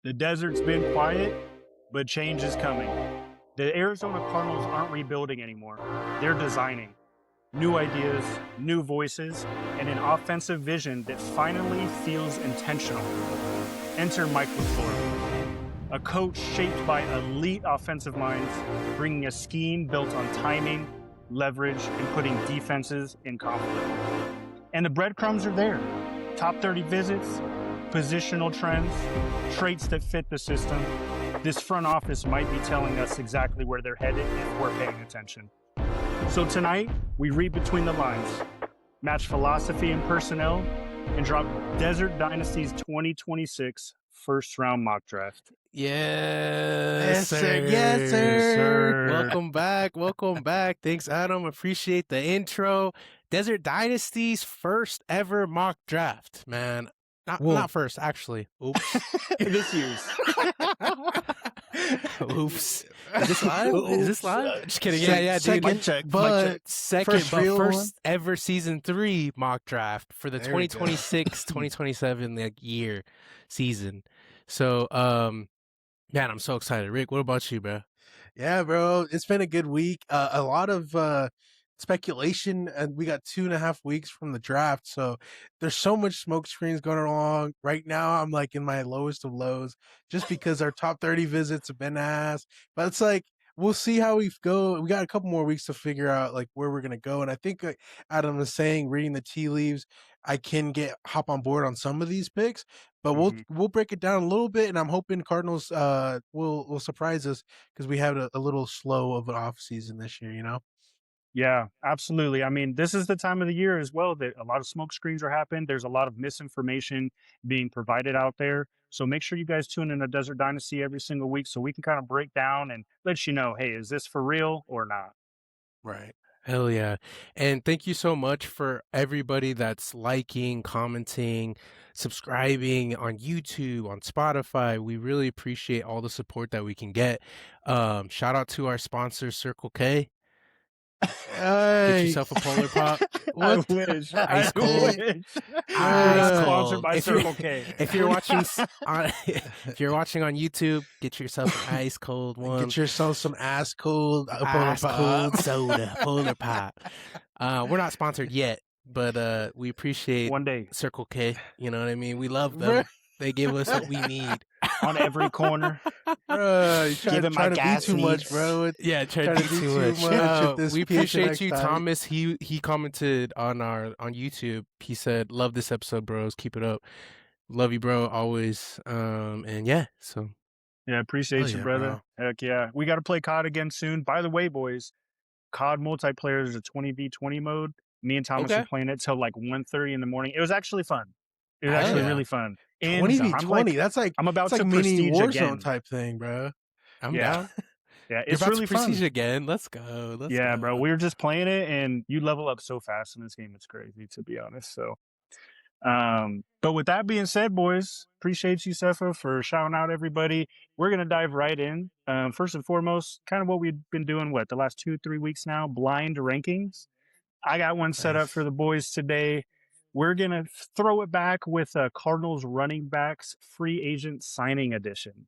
The desert's been quiet, but change is coming. The Arizona Cardinals aren't rebuilding anymore. They're designing new ideas, new voices, and an offensive vision that finally feels intentional. Enter Mike LaFleur, a coach shaped by elite offensive minds, bringing a scheme built on timing, leverage, and putting defenses in conflict. And the breadcrumbs are there. Top 30 visits, positional trends, traits that fit the system. This front office might be telling us exactly where they're headed if we're paying attention. So tonight, we read between the lines, match philosophy and personnel, and drop Desert Dynasty's 2026 first-round mock draft. Yes, sir. Yes, sir. Welcome back. Thanks, Adam. Appreciate the intro. Desert Dynasty's first ever mock draft, man. Not first, actually. Oops. This year's. Oops. Is this live? Is this live? Just kidding. Yeah, dude. Mic check. First ever season 3 mock draft for the 2026-2027 like year season. So, man, I'm so excited. Rick, what about you, bro? Yeah, bro. It's been a good week. A lot of speculation, and we got 2.5 weeks from the draft. So there's so much smoke screens going along. Right now, I'm like in my lowest of lows just because our top 30 visits have been asked. But it's like, we'll see how we go. We got a couple more weeks to figure out like where we're going to go. And I think Adam was saying, reading the tea leaves, I can hop on board on some of these picks, but we'll break it down a little bit. And I'm hoping Cardinals will surprise us because we had a little slow of an off season this year, you know? Yeah, absolutely. I mean, this is the time of the year as well that a lot of smoke screens are happening. There's a lot of misinformation being provided out there. So make sure you guys tune in to Desert Dynasty every single week so we can kind of break down and let you know, hey, is this for real or not? Right. Hell yeah. And thank you so much for everybody that's liking, commenting, subscribing on YouTube, on Spotify. We really appreciate all the support that we can get. Shout out to our sponsor, Circle K. Get yourself a Polar Pop. What? I wish. Ice cold. Wish. Ice Sponsored cold. by Circle K. If you're watching on YouTube, get yourself an ice cold one. Get yourself some ice cold soda, Polar Pop. We're not sponsored yet, but we appreciate One day Circle K. You know what I mean? We love them. They give us what we need. on every corner. You Give him my to gas be too much, needs. bro. Yeah, trying Trying to to do do too too much. much at this We pitch appreciate next you, time. Thomas. He commented on YouTube. He said, "Love this episode, bros. Keep it up. Love you, bro. Always." And yeah, so Yeah, appreciate you, yeah, brother. Heck yeah. We got to play COD again soon. By the way, boys, COD multiplayer is a 20v20 mode. Me and Thomas were playing it till like 1:30 in the morning. It was actually fun. It was actually really fun. And 20v20. That's like I'm about it's to like mini prestige Warzone again. type thing, bro. I'm Yeah. down. Yeah, You're it's about really to prestige fun. again. Let's go. Let's Yeah, go. bro. We were just playing it, and you level up so fast in this game. It's crazy, to be honest. So, but with that being said, boys, appreciate you, Cepha, for shouting out everybody. We're gonna dive right in. First and foremost, kind of what we've been doing. The last 2-3 weeks now? Blind rankings. I got one set up for the boys today. We're gonna throw it back with Cardinals running backs free agent signing edition.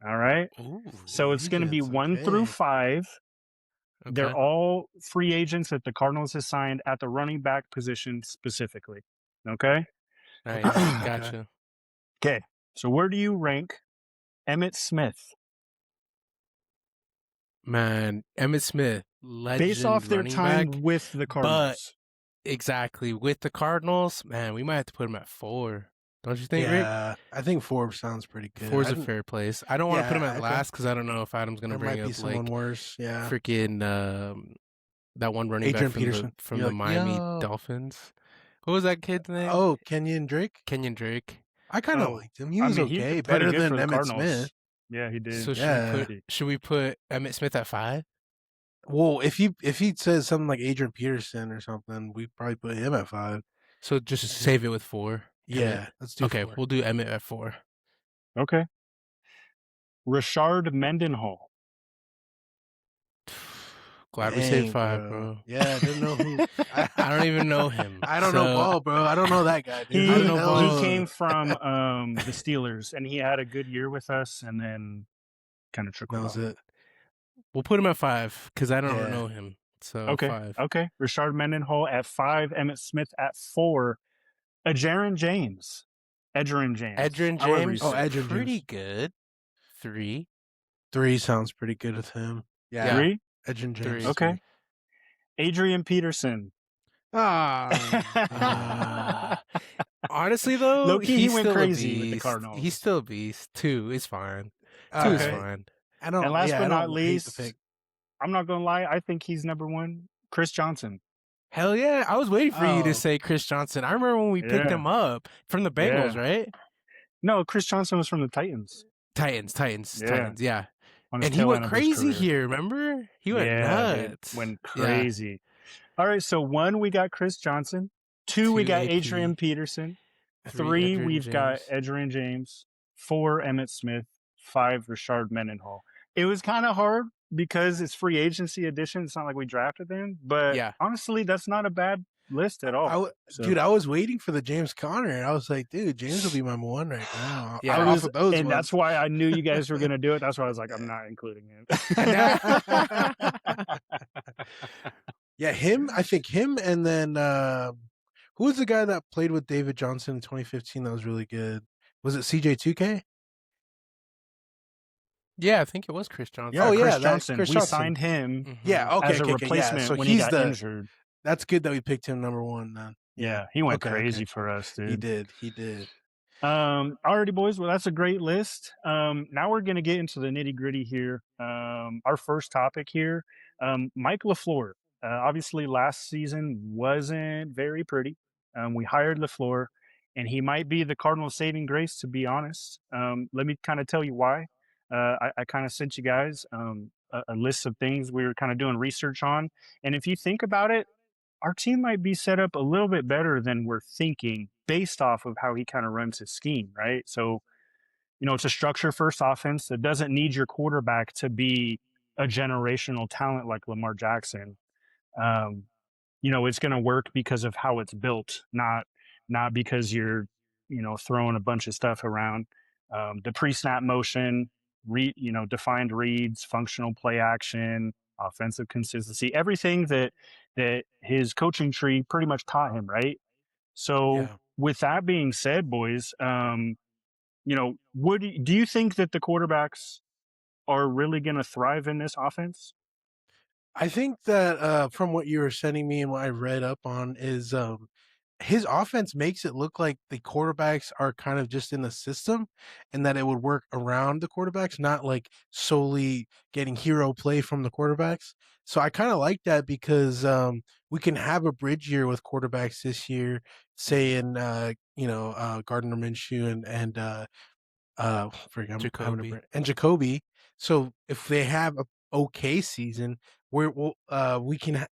All right. Ooh, So it's going to be 1 through 5. okay. They're all free agents that the Cardinals has signed at the running back position specifically. Okay. Nice. Gotcha. Okay. So where do you rank Emmitt Smith? Man, Emmitt Smith, legend, Based off their running time back, with the Cardinals. exactly with the Cardinals, man, we might have to put him at 4. Don't you think, Rick? Yeah, I think 4 sounds pretty good. 4's a fair place. I don't want to put him Yeah, at I last because I don't know if Adam's gonna There bring might be up someone like worse. Yeah. freaking that one running Adrian back from Peterson. from You're the like, Miami yo. Dolphins. What was that kid's name? Oh, Kenyon Drake. Kenyon Drake. I kind of Oh, liked him. He was he okay, did pretty better good than for the Emmitt Cardinals. Smith. Yeah, he did. So Yeah. should we put Emmitt Smith at 5? Well, if he says something like Adrian Peterson or something, we probably put him at 5. So just save it with 4. Yeah, let's do Okay, 4. we'll do Emmitt at 4. Okay. Rashard Mendenhall. Glad we saved Dang, 5, bro. Yeah, I didn't know who. I don't even know him. I don't know so- ball, bro. I don't know that guy, dude. I Who don't the know hell He is ball. came from the Steelers, and he had a good year with us, and then kind of That trickled was off. it. We'll put him at 5 because I don't Yeah. know him. So Okay. 5. Okay. Rashard Mendenhall at 5. Emmett Smith at 4. Edgerrin James. Edgerrin However you James, Oh, say it. Edgerrin pretty James. good. 3. 3 sounds pretty good with him. Yeah. 3. Edgerrin James. 3. Okay. Adrian Peterson. Ah. Honestly, though, Low-key, he he's went still crazy a with the beast. Cardinals. He's still a beast. 2 is fine. 2 is Okay. fine. I don't. And last yeah, but I not don't hate the least, pick. I'm not going to lie, I think he's number 1. Chris Johnson. Hell yeah. I was waiting for you Oh. to say Chris Johnson. I remember when we picked Yeah. him up from the Bengals, Yeah. right? No, Chris Johnson was from the Titans. Titans, Yeah. And On his he tail went end of his crazy career. here, remember? He went Yeah, dude, nuts. went Yeah. crazy. All right, so 1, we got Chris Johnson. 2, we 2, got AP. Adrian Peterson. 3, 3, Edgerrin we've got James. Edgerrin James. 4, Emmett Smith. 5, Rashard Mendenhall. It was kind of hard because it's free agency edition. It's not like we drafted them, but Yeah. honestly, that's not a bad list at all. Dude, I was waiting for the James Conner, and I was like, dude, James will be my one right now. Yeah. Off of those and ones. that's why I knew you guys were going to do it. That's why I was like, I'm not including him. Yeah, him. I think him, and then who was the guy that played with David Johnson in 2015 that was really good? Was it CJ2K? Yeah, I think it was Chris Johnson. Yeah, Oh, yeah, Chris that- Johnson. Chris we Johnson. signed him Mhm. Yeah, okay, as a okay, replacement yeah. So when he's he got injured. That's good that we picked him number 1 then. Yeah, he went Okay, crazy okay. for us, dude. He did. Alrighty, boys. Well, that's a great list. Now we're gonna get into the nitty gritty here. Our first topic here, Mike LaFleur. Obviously, last season wasn't very pretty. We hired LaFleur, and he might be the Cardinals' saving grace. To be honest, let me kind of tell you why. I kind of sent you guys a list of things we were kind of doing research on, and if you think about it, our team might be set up a little bit better than we're thinking based off of how he kind of runs his scheme, right? So, it's a structure first offense that doesn't need your quarterback to be a generational talent like Lamar Jackson. It's going to work because of how it's built, not because you're, throwing a bunch of stuff around. The pre-snap motion, defined reads, functional play action, offensive consistency, everything that his coaching tree pretty much taught him, right? So Yeah. with that being said, boys, do you think that the quarterbacks are really going to thrive in this offense? I think that from what you were sending me and what I read up on is his offense makes it look like the quarterbacks are kind of just in the system and that it would work around the quarterbacks, not like solely getting hero play from the quarterbacks. So I kind of like that because we can have a bridge year with quarterbacks this year, say in Gardner Minshew and Jacoby. and Jacoby. So if they have a okay season, we can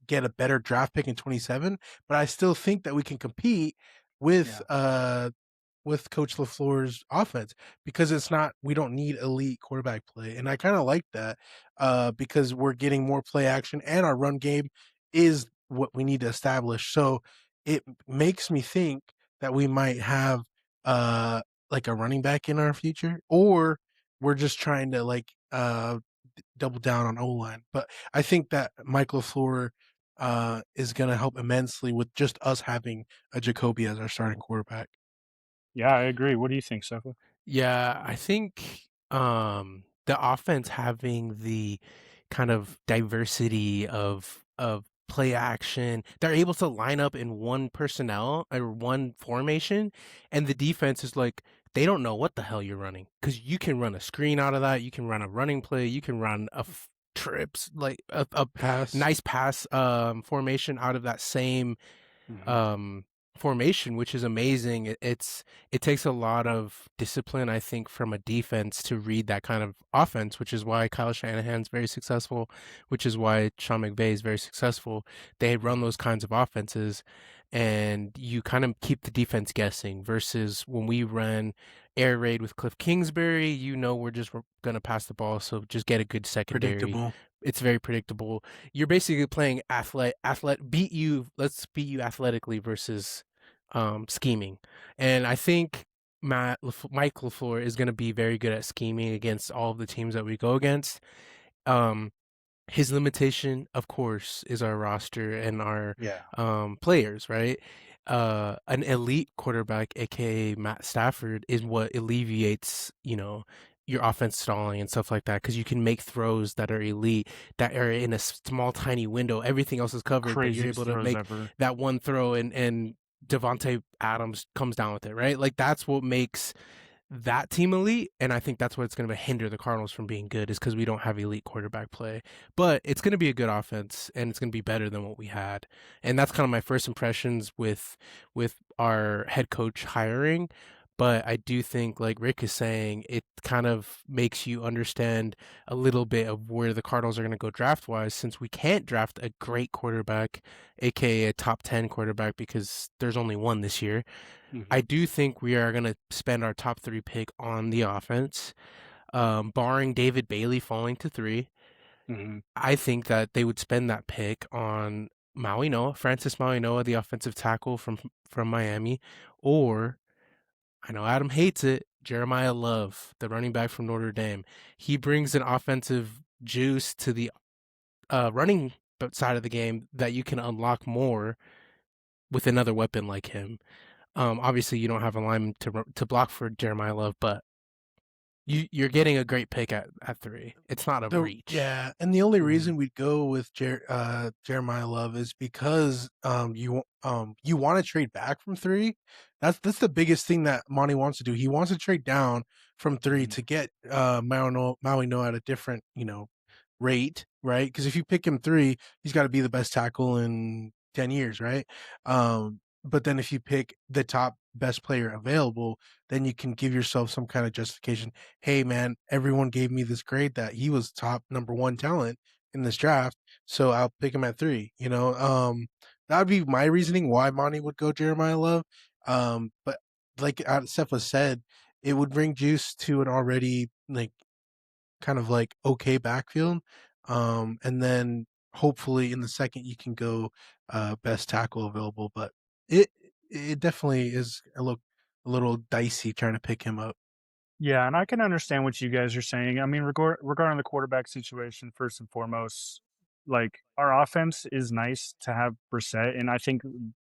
get a better draft pick in 27, but I still think that we can compete with Coach LaFleur's offense because we don't need elite quarterback play. And I kind of like that because we're getting more play action and our run game is what we need to establish. So it makes me think that we might have like a running back in our future, or we're just trying to double down on O-line. But I think that Mike LaFleur is going to help immensely with just us having a Jacoby as our starting quarterback. Yeah, I agree. What do you think, Sefa? Yeah, I think the offense having the kind of diversity of play action, they're able to line up in one personnel or one formation, and the defense is like they don't know what the hell you're running because you can run a screen out of that, you can run a running play, you can run a trips like a Pass. nice pass formation out of that same formation, which is amazing. It takes a lot of discipline, I think, from a defense to read that kind of offense, which is why Kyle Shanahan's very successful, which is why Sean McVay is very successful. They run those kinds of offenses, and you kind of keep the defense guessing versus when we run air raid with Cliff Kingsbury, we're just going to pass the ball, so just get a good secondary. It's very predictable. You're basically playing let's beat you athletically versus scheming. And I think Mike LaFleur is going to be very good at scheming against all of the teams that we go against. Um, his limitation, of course, is our roster and our Yeah, players, right? An elite quarterback, aka Matt Stafford, is what alleviates, your offense stalling and stuff like that because you can make throws that are elite, that are in a small, tiny window. Everything else is covered, but you're craziest able to throws make ever. that one throw, and Devontae Adams comes down with it, right? Like that's what makes that team elite, and I think that's what's going to hinder the Cardinals from being good is because we don't have elite quarterback play. But it's going to be a good offense, and it's going to be better than what we had. And that's kind of my first impressions with our head coach hiring. But I do think, like Rick is saying, it kind of makes you understand a little bit of where the Cardinals are going to go draft wise, since we can't draft a great quarterback, aka a top 10 quarterback, because there's only one this year. I Hmm. do think we are going to spend our top 3 pick on the offense, barring David Bailey falling to 3. Hmm. I think that they would spend that pick on Francis Maui Noah, the offensive tackle from Miami, or I know Adam hates it, Jeremiah Love, the running back from Notre Dame. He brings an offensive juice to the running side of the game that you can unlock more with another weapon like him. Obviously, you don't have a lineman to block for Jeremiah Love, but you're getting a great pick at 3. It's not a reach. Yeah, and the only Hmm. reason we'd go with Jeremiah Love is because you want to trade back from 3. That's the biggest thing that Monty wants to do. He wants to trade down from 3 Hmm. to get Maui Noah at a different rate, right? Because if you pick him 3, he's got to be the best tackle in 10 years, right? But then if you pick the top best player available, then you can give yourself some kind of justification. Hey man, everyone gave me this grade that he was top number 1 talent in this draft, so I'll pick him at 3. That would be my reasoning why Monty would go Jeremiah Love. But like Cepha said, it would bring juice to an already like kind of like okay backfield. And then hopefully in the second you can go best tackle available. But it it definitely is a little dicey trying to pick him up. Yeah, and I can understand what you guys are saying. I mean, regarding the quarterback situation, first and foremost, like our offense is nice to have Brissett, and I think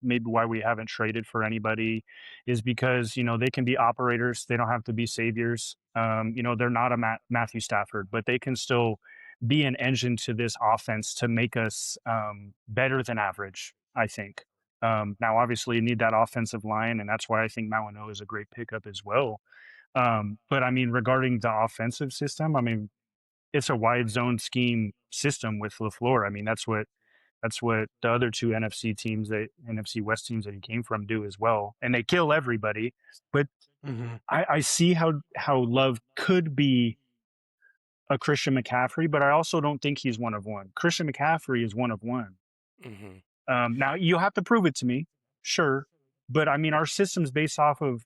maybe why we haven't traded for anybody is because they can be operators; they don't have to be saviors. They're not a Matthew Stafford, but they can still be an engine to this offense to make us better than average. I think. Now, obviously, you need that offensive line, and that's why I think Mauano is a great pickup as well. But I mean, regarding the offensive system, I mean, it's a wide zone scheme system with LaFleur. I mean, that's what the other two NFC West teams that he came from do as well, and they kill everybody. But Hmm. I see how Love could be a Christian McCaffrey, but I also don't think he's one of one. Christian McCaffrey is one of one. Hmm. Now you'll have to prove it to me, sure, but I mean our system's based off of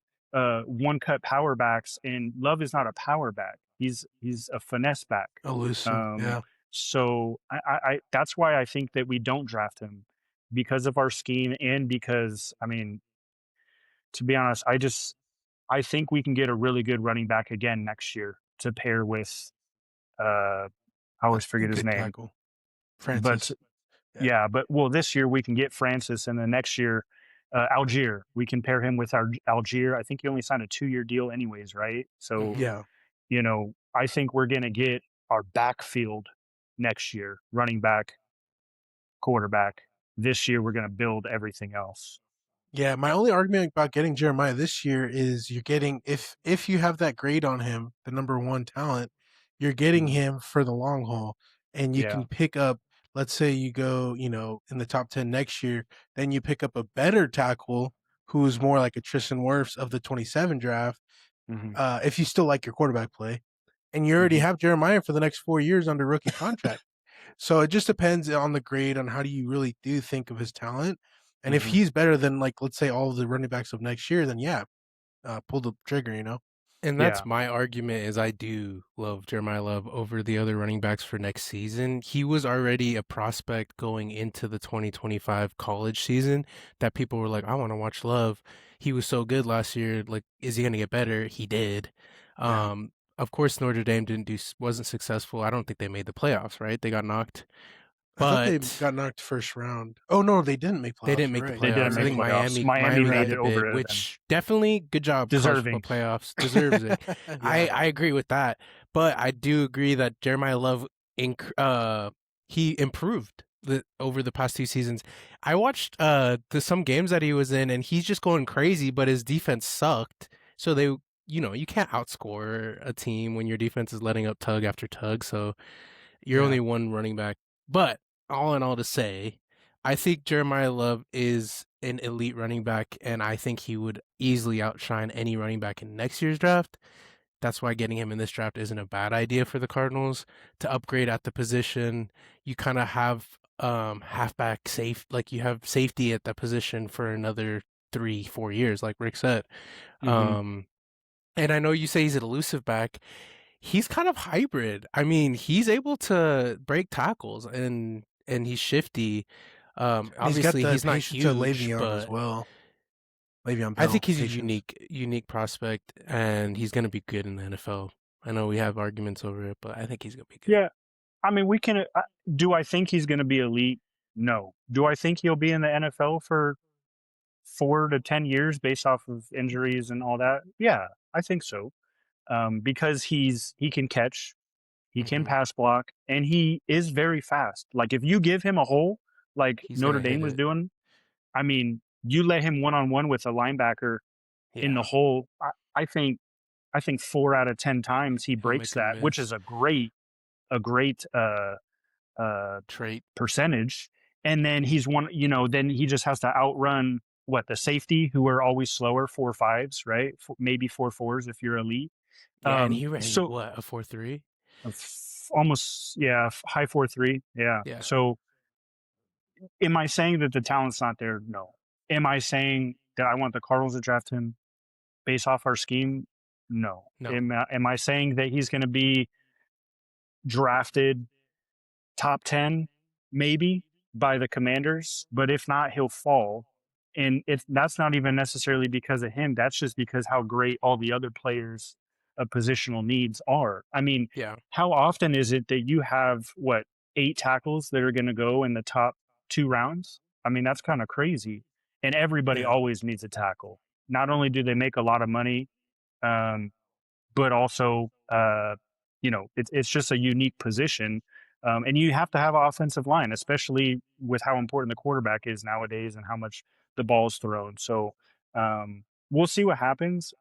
one cut power backs, and Love is not a power back. He's a finesse back. Elusive, Um, yeah. so I that's why I think that we don't draft him because of our scheme and because I mean to be honest, I think we can get a really good running back again next year to pair with I always A forget his good name, tackle, but Francis. Yeah. yeah, but well, this year we can get Francis, and the next year, Algier. We can pair him with our Algier. I think he only signed a 2-year deal, anyways, right? So Hmm. Yeah. I think we're gonna get our backfield next year, running back, quarterback. This year we're gonna build everything else. Yeah, my only argument about getting Jeremiah this year is you're getting if you have that grade on him, the number 1 talent, you're getting Mhm. him for the long haul, and you Yeah. can pick up, let's say you go, in the top 10 next year, then you pick up a better tackle who's more like a Tristan Wirfs of the 27 draft, Hmm. if you still like your quarterback play, and you already Hmm. have Jeremiah for the next 4 years under rookie contract. So it just depends on the grade on how do you really do think of his talent. And if Hmm. he's better than like let's say all of the running backs of next year, then yeah, pull the trigger. And Yeah. that's my argument is I do love Jeremiah Love over the other running backs for next season. He was already a prospect going into the 2025 college season that people were like, I want to watch Love. He was so good last year. Like, is he going to get better? He did. Yeah. Of course, Notre Dame wasn't successful. I don't think they made the playoffs, right? They got knocked. I thought they But got knocked first round. Oh no, they didn't make they playoffs. didn't You're make the right. They didn't playoffs. I make think playoffs. Miami Miami got made the it over bid, them. which definitely good job, college Deserving. football playoffs, deserves it. Yeah. I agree with that, but I do agree that Jeremiah Love, he improved over the past 2 seasons. I watched some games that he was in, and he's just going crazy, but his defense sucked. So you can't outscore a team when your defense is letting up tug after tug. So you're Yeah. only one running back. But all in all to say, I think Jeremiah Love is an elite running back, and I think he would easily outshine any running back in next year's draft. That's why getting him in this draft isn't a bad idea for the Cardinals to upgrade at the position. You kind of have halfback safe, like you have safety at that position for another 3-4 years, like Rick said. Mhm. And I know you say he's an elusive back. He's kind of hybrid. I mean, he's able to break tackles and he's shifty. And he's got Obviously the he's not patience of huge, Le'Veon as but well. Le'Veon I Bell, think he's a patience. unique prospect, and he's going to be good in the NFL. I know we have arguments over it, but I think he's going to be good. Yeah. I mean, we can. Do I think he's going to be elite? No. Do I think he'll be in the NFL for 4 to 10 years based off of injuries and all that? Yeah, I think so. Because he can catch, he can Mhm. pass block, and he is very fast. Like if you give him a hole, like He's Notre going to Dame hit was it. doing, I mean, you let him one on one with a linebacker in the Yeah. hole. I think 4 out of 10 times he He'll breaks make a that, which miss. is a great Trait. percentage. And then then he just has to outrun the safety who are always slower, 4.5s, right? Maybe 4.4s if you're elite. Yeah, and he ran So what, a 4.3? almost, yeah, high 4.3. Yeah. Yeah. So am I saying that the talent's not there? No. Am I saying that I want the Cardinals to draft him based off our scheme? No. No. Am I saying that he's going to be drafted top 10 maybe by the Commanders, but if not, he'll fall. And that's not even necessarily because of him. That's just because how great all the other players of positional needs are. I mean, Yeah. how often is it that you have 8 tackles that are going to go in the top 2 rounds? I mean, that's kind of crazy. And everybody Yeah. always needs a tackle. Not only do they make a lot of money, um, but also, it's just a unique position. And you have to have an offensive line, especially with how important the quarterback is nowadays and how much the ball is thrown. So we'll see what happens.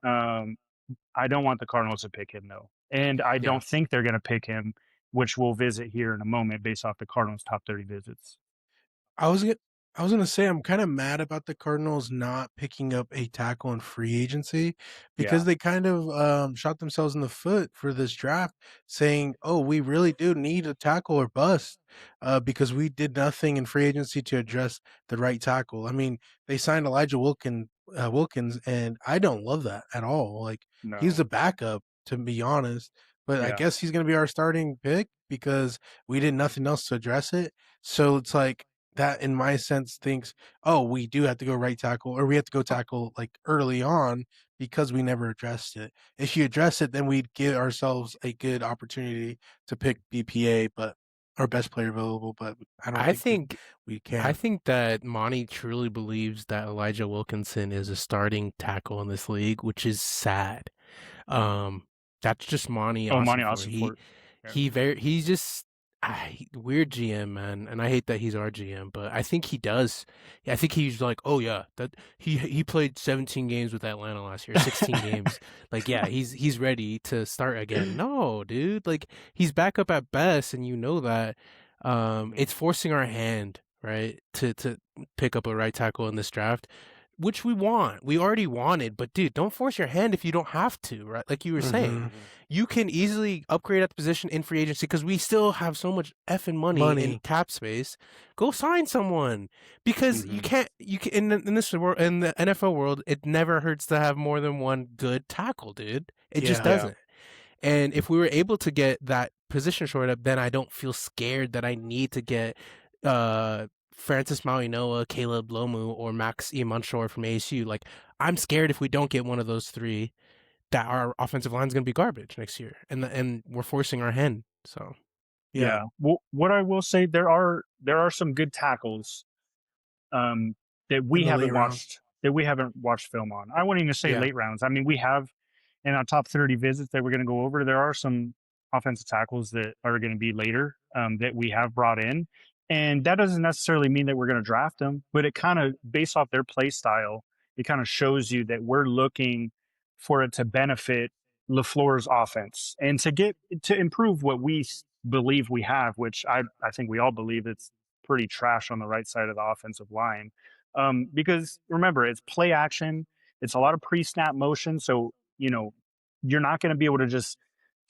I don't want the Cardinals to pick him, though. And I Yeah. don't think they're going to pick him, which we'll visit here in a moment based off the Cardinals' top 30 visits. I was gonna say I'm kind of mad about the Cardinals not picking up a tackle in free agency because Yeah. they kind of shot themselves in the foot for this draft, saying, "Oh, we really do need a tackle or bust," because we did nothing in free agency to address the right tackle. I mean, they signed Elijah Wilkins, and I don't love that at all. Like he's a No. backup, to be honest, but I Yeah. guess he's gonna be our starting pick because we did nothing else to address it. So it's like that in my sense thinks, oh, we do have to go right tackle or we have to go tackle like early on because we never addressed it. If you address it, then we'd give ourselves a good opportunity to pick BPA, but our best player available. But I don't I think that think we I can. think that Monty truly believes that Elijah Wilkinson is a starting tackle in this league, which is sad. Um, that's just Monty Oh, Monti Ossenfort. Ossenfort. Yeah. He's just weird GM, man, and I hate that he's our GM, but I think he does. I think he's like, oh yeah, that he played 17 games with Atlanta last year, 16 games. Like, yeah, he's ready to start again. No, dude, like he's back up at best, and you know that. It's forcing our hand, right, to pick up a right tackle in this draft, which we want. We already wanted, but dude, don't force your hand if you don't have to, right? Like you were saying, you can easily upgrade at the position in free agency because we still have so much effing money in cap space. Go sign someone because you can in this world, in the NFL world, it never hurts to have more than one good tackle, dude. It just Yeah. Yeah. doesn't. And if we were able to get that position short up, then I don't feel scared that I need to get Francis Mauigoa, Caleb Lomu, or Max Imanshore from ASU. Like, I'm scared if we don't get one of those three that our offensive line is going to be garbage next year, and we're forcing our hand. So Yeah. Well, what I will say, there are some good tackles um, that In we the late haven't rounds. watched film on. I wouldn't even say yeah, late rounds. I mean, we have in our top 30 visits that we're going to go over. There are some offensive tackles that are going to be later that we have brought in, and that doesn't necessarily mean that we're going to draft them, but it kind of based off their play style, it kind of shows you that we're looking for it to benefit LaFleur's offense and to improve what we believe we have, which I think we all believe it's pretty trash on the right side of the offensive line. Because remember, it's play action. It's a lot of pre-snap motion. So, you're not going to be able to just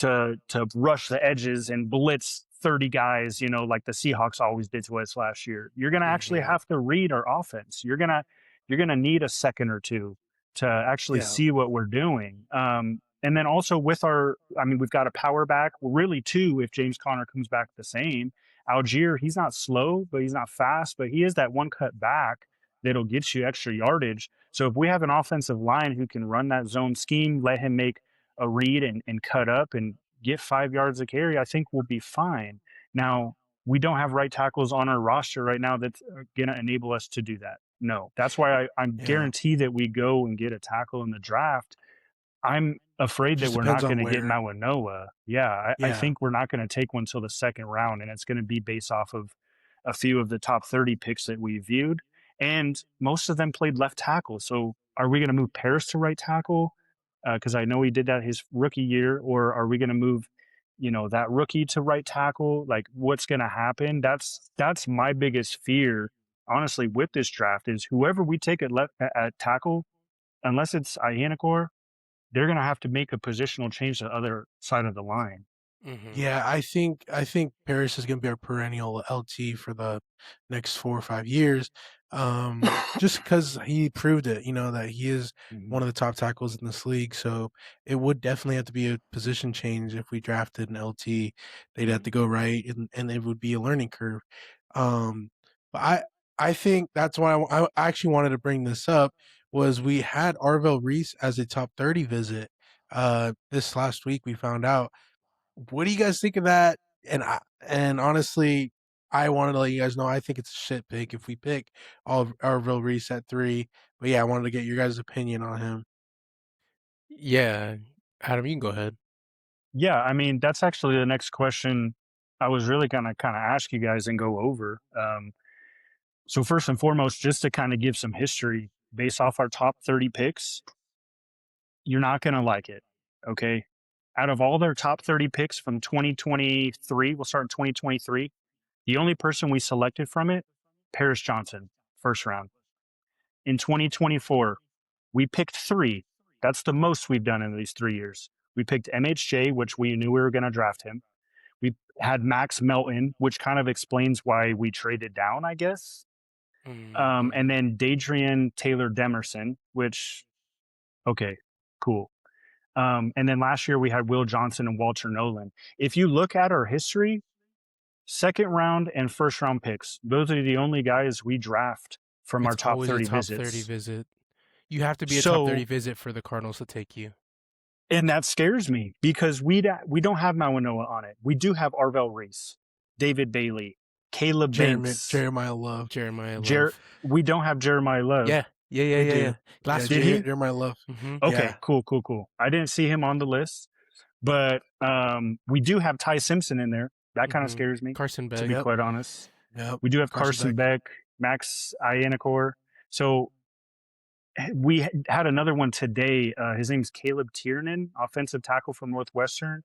to rush the edges and blitz 30 guys, like the Seahawks always did to us last year. You're going to actually hmm have to read our offense. You're going to need a second or two to actually Yeah. see what we're doing. And then also we've got a power back, really two if James Conner comes back the same. Algier, he's not slow, but he's not fast, but he is that one cut back that'll get you extra yardage. So if we have an offensive line who can run that zone scheme, let him make a read and cut up and get 5 yards of carry, I think we'll be fine. Now, we don't have right tackles on our roster right now that's going to enable us to do that. No, that's why I'm Yeah. guarantee that we go and get a tackle in the draft. I'm afraid that Just we're depends not going on to get where. Mauigoa. Yeah, I Yeah. think we're not going to take one till the second round, and it's going to be based off of a few of the top 30 picks that we viewed, and most of them played left tackle. So, are we going to move Paris to right tackle? Because I know he did that his rookie year, or are we going to move, that rookie to right tackle? Like, what's going to happen? That's my biggest fear, honestly, with this draft is whoever we take at tackle, unless it's Iheanacore, they're going to have to make a positional change to the other side of the line. hmm Yeah, I think Paris is gonna be our perennial LT for the next 4 or 5 years. Just because he proved it, that he is Mhm. one of the top tackles in this league. So it would definitely have to be a position change if we drafted an LT. They'd have Mhm. to go right, and it would be a learning curve. But I think that's why I actually wanted to bring this up was we had Arvell Reese as a top 30 visit. This last week we found out. What do you guys think of that? And honestly, I wanted to let you guys know I think it's a shit pick if we pick Arville Reese at 3. But yeah, I wanted to get your guys' opinion on him. Yeah, Adam, you can go ahead. Yeah, I mean, that's actually the next question I was really going to kind of ask you guys and go over. So, first and foremost, just to kind of give some history based off our top 30 picks, you're not going to like it. Okay. Out of all their top 30 picks from 2023, we'll start in 2023. The only person we selected from it, Paris Johnson, first round. In 2024, we picked three. That's the most we've done in these 3 years. We picked MHJ, which we knew we were going to draft him. We had Max Melton, which kind of explains why we traded down, I guess. And Mm-hmm. then Dadrian Taylor Demerson, which, okay, cool. And then last year we had Will Johnson and Walter Nolan. If you look at our history, second round and first round picks, those are the only guys we draft from our It's top always a 30 top 30 visits. visit. You have to be a top 30 So, visit for the Cardinals to take you. and that scares me because we don't have Mauigoa on it. We do have Arvell Reese, David Bailey, Caleb Banks, Jeremiah Love. Jeremiah Jer. Love. We don't have Jeremiah Love. Yeah, yeah, yeah, We yeah, yeah. do. Yeah, Last Did year. he? Jeremiah Love. hmm Okay, Yeah. cool. I didn't see him on the list, but we do have Ty Simpson in there. That kind of hmm scares me, Carson to Beck. be Yep. quite honest. Yep. We do have Carson Carson Beck. Beck, Max Ianacor. So we had another one today. His name's Caleb Tiernan, offensive tackle from Northwestern.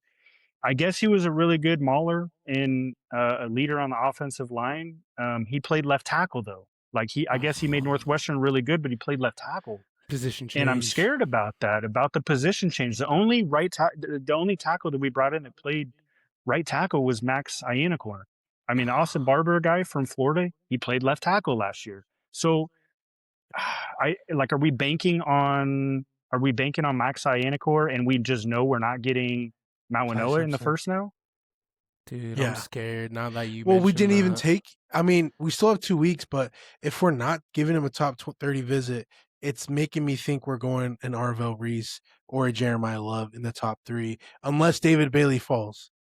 I guess he was a really good mauler and a leader on the offensive line. He played left tackle though. I guess he made Northwestern really good, but he played left tackle, Position and I'm change. scared about that, about the position change. The only tackle that we brought in that played right tackle was Max Ianacor. I mean, Austin Barber guy from Florida, he played left tackle last year. So, are we banking on Are we banking on Max Iannicor and we just know we're not getting Ty Mawanoa in the Simpson. first now? Dude, I'm Yeah. scared now that you Well, we mentioned didn't even that. take. I mean, we still have 2 weeks, but if we're not giving him a top 30 visit, it's making me think we're going an Arvell Reese or a Jeremiah Love in the top 3, unless David Bailey falls.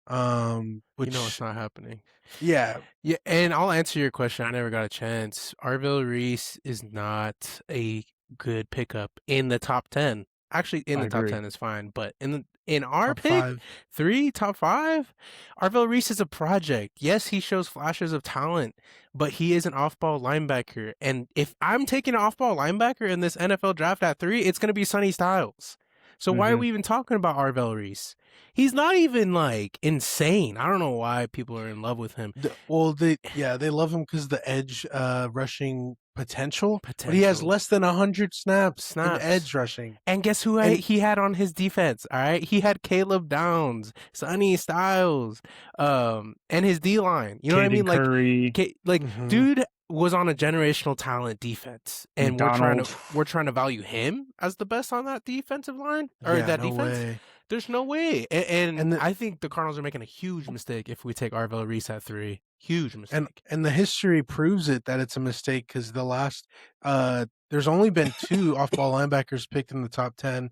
You know it's Which, not happening. yeah, Yeah, and I'll answer your question. I never got a chance. Arvell Reese is not a good pickup in the top 10. Actually, in I the top agree. 10 is fine, but in our top pick 5. 3, top 5, Arvell Reese is a project. Yes, he shows flashes of talent, but he is an off-ball linebacker. And if I'm taking an off-ball linebacker in this NFL draft at 3, it's going to be Sonny Styles. So why are Mhm. we even talking about Arvell Reese? He's not even like insane. I don't know why people are in love with him. Well, they love him because the edge rushing potential, but he has Potential less than 100 snaps in snaps. edge rushing. And guess who And he had on his defense? All right, he had Caleb Downs, Sonny Styles, and his D line. You know what I Caden mean? Curry, Mhm. Dude was on a generational talent defense, and McDonald. we're trying to value him as the best on that defensive line or Yeah, that no defense. way. There's no way. And And the I think the Cardinals are making a huge mistake if we take Arvell Reese at 3. Huge mistake. and the history proves it that it's a mistake because there's only been 2 off-ball linebackers picked in the top 10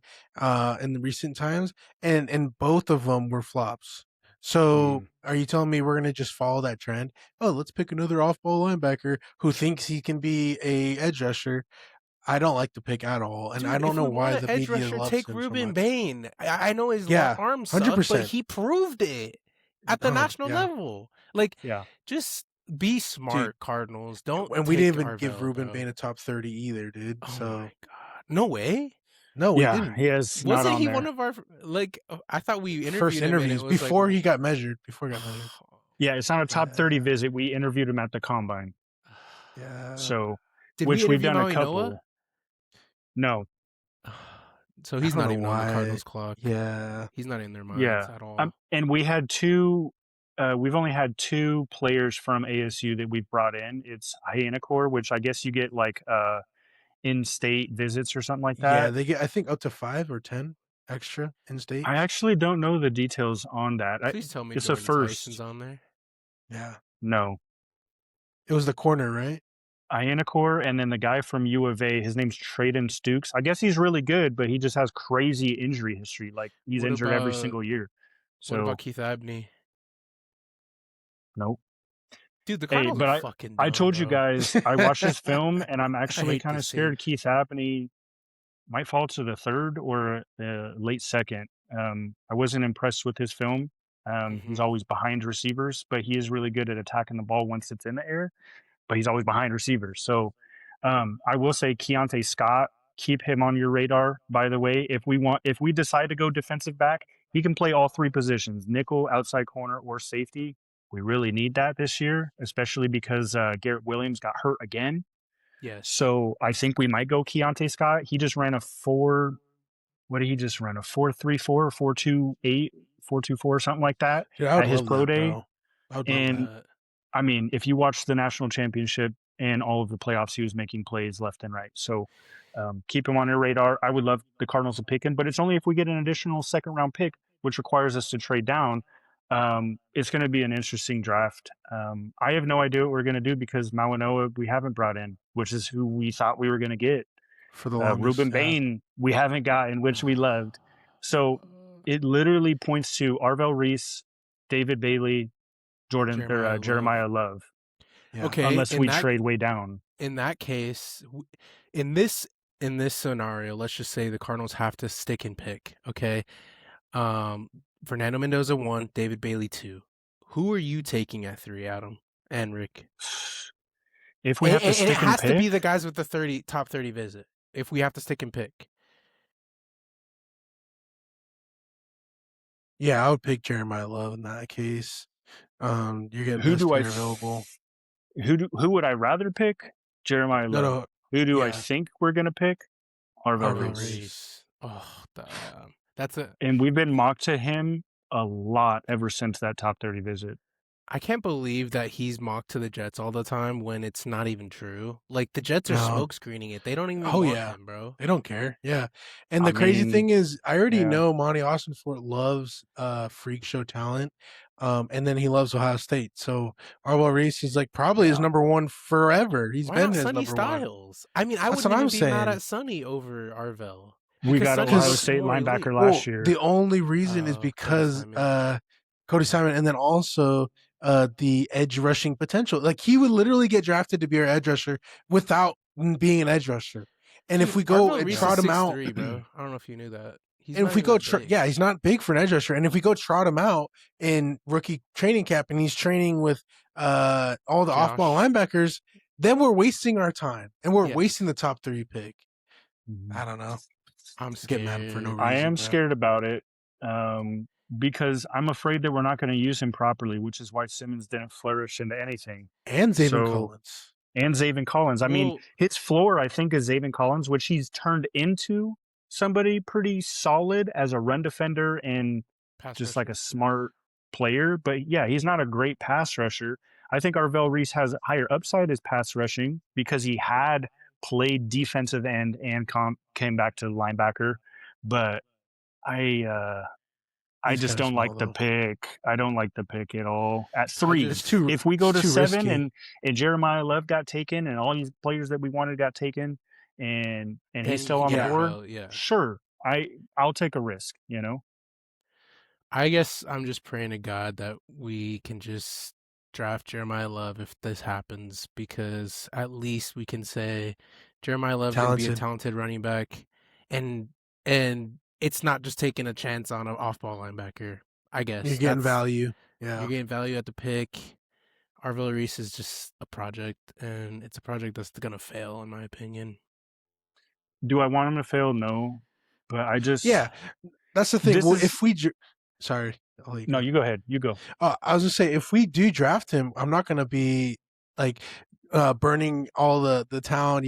in the recent times, and both of them were flops. So are you telling me we're gonna just follow that trend? Oh, let's pick another off-ball linebacker who thinks he can be a edge rusher. I don't like the pick at all, and I Dude, don't if know we why want an the edge media rusher, loves take him so Ruben much. Bain. I know his Yeah, arms suck, but 100%. he proved it at the national Yeah. level. Like, Yeah. just be Dude, smart, Cardinals. Don't and we take didn't even give Arvell, Ruben bro. Bain a top 30 either, dude. Oh So my god, no way. no, we Yeah, didn't. he is not Wasn't on he one there. of our I thought we First interviewed him and it interviews was like, before he got measured. Before he got measured. Yeah, it's not a top 30 Yeah. visit. We interviewed him at the combine. Yeah. So, did we which we've interview done a Maui Noah? couple. No. So I he's don't not know even on the why. Cardinals clock. Yeah. He's not in their minds Yeah. at all. And we had 2 we've only had 2 players from ASU that we've brought in. It's Iannicor, which I guess you get like in-state visits or something like Yeah, that. they get I think up to 5 or 10 extra in state. I actually don't know the details on that. Please tell me It's a Jordan Tyson's first. on there. Yeah. No. It was the corner, right? Iannicor, and then the guy from U of A, his name's Traden Stukes. I guess he's really good, but he just has crazy injury history. Like he's What injured every about single year. what about So Keith Abney? nope. Dude, the Hey, Cardinals are but fucking I dumb, told you bro. guys I watched this film and I'm I actually hate kind of this team. scared Keith Abney might fall to the third or late second. I wasn't impressed with his film. He's Hmm. always behind receivers, but he is really good at attacking the ball once it's in the air. But he's always behind receivers. So I will say Keontae Scott, keep him on your radar. By the way, if we decide to go defensive back, he can play all 3 positions: nickel, outside corner, or safety. We really need that this year, especially because Garrett Williams got hurt again. Yes. So I think we might go Keontae Scott. He just ran a 4. What did he just run? A 4.34 or 4.28, 4.24, something like that Dude, I would at his love pro that, day. bro. I would love And that. I mean, if you watch the national championship and all of the playoffs, he was making plays left and right. So keep him on your radar. I would love the Cardinals to pick him, but it's only if we get an additional second round pick, which requires us to trade down. It's going to be an interesting draft. I have no idea what we're going to do because Mawanoa we haven't brought in, which is who we thought we were going to get. For the longest, Ruben yeah. Bain we haven't gotten, which we loved. So it literally points to Arvell Reese, David Bailey, Jeremiah Love. Yeah. Okay, Unless we trade way down. in that case, in this scenario, let's just say the Cardinals have to stick and pick. Okay, Fernando Mendoza 1, David Bailey 2. Who are you taking at 3, Adam and Rick? If we have to And stick it and has to be pick, the guys with the top 30 visit. If we have to stick and pick, Yeah, I would pick Jeremiah Love in that case. You're getting who best do I player available. who would I rather pick? Jeremiah No, Love. no, Who do I yeah. think we're gonna pick? Arvell Arvell Reese. Reese. Oh, damn. That's a And we've been mocked to him a lot ever since that top 30 visit. I can't believe that he's mocked to the Jets all the time when it's not even true. Like, the Jets are No. smoke screening it. They don't even Oh want yeah. him, bro. They don't care. Yeah. And I the crazy mean, thing is, I already yeah. know Monti Ossenfort loves freak show talent. And then he loves Ohio State. So Arvell Reese is like probably his Yeah. number one forever. He's Why been not his Sonny number one. Styles? I mean, I That's wouldn't what I'm even be mad saying. at Sonny over Arvell We because got Sonny Ohio looks State more elite. linebacker Well, last year. the only reason is Cody because Simon. Cody Simon, and then also the edge rushing potential. Like he would literally get drafted to be our edge rusher without being an edge rusher. And if Dude, we go Arvell and Reese is trot him out, 6'3", bro. I don't know if you knew that. He's and not if we even go, that big. yeah, he's not big for an edge rusher. And if we go trot him out in rookie training camp, and he's training with all the Josh. off-ball linebackers, then we're wasting our time, and we're Yes. wasting the top 3 pick. I don't know. I'm Just get mad for no scared. reason. I am man. scared about it because I'm afraid that we're not going to use him properly, which is why Simmons didn't flourish into anything. And Zaven So- Collins. And Zaven Collins. I mean, Well, his floor, I think, is Zaven Collins, which he's turned into somebody pretty solid as a run defender and pass just rusher. like a smart player. But yeah, he's not a great pass rusher. I think Arvell Reese has higher upside as pass rushing because he had played defensive end and came back to linebacker. But I He's just kinda don't like small, the though. pick. I don't like the pick at all. At 3, It's too- if we go to it's too 7 risky. and Jeremiah Love got taken and all these players that we wanted got taken and Then he's you still can on the get board, Arvell, yeah. sure, I'll take a risk, you know? I guess I'm just praying to God that we can just draft Jeremiah Love if this happens, because at least we can say Jeremiah Love's going to be a talented running back, and it's not just taking a chance on an off-ball linebacker. I guess You're getting value. You're Yeah. getting value at the pick. Arvell Reese is just a project, and it's a project that's going to fail, in my opinion. Do I want him to fail? No. But I just Yeah. That's the thing. This Well, is- if we sorry. I'll let you No, go. you go ahead. You go. I was gonna say, if we do draft him, I'm not gonna be like burning all the town,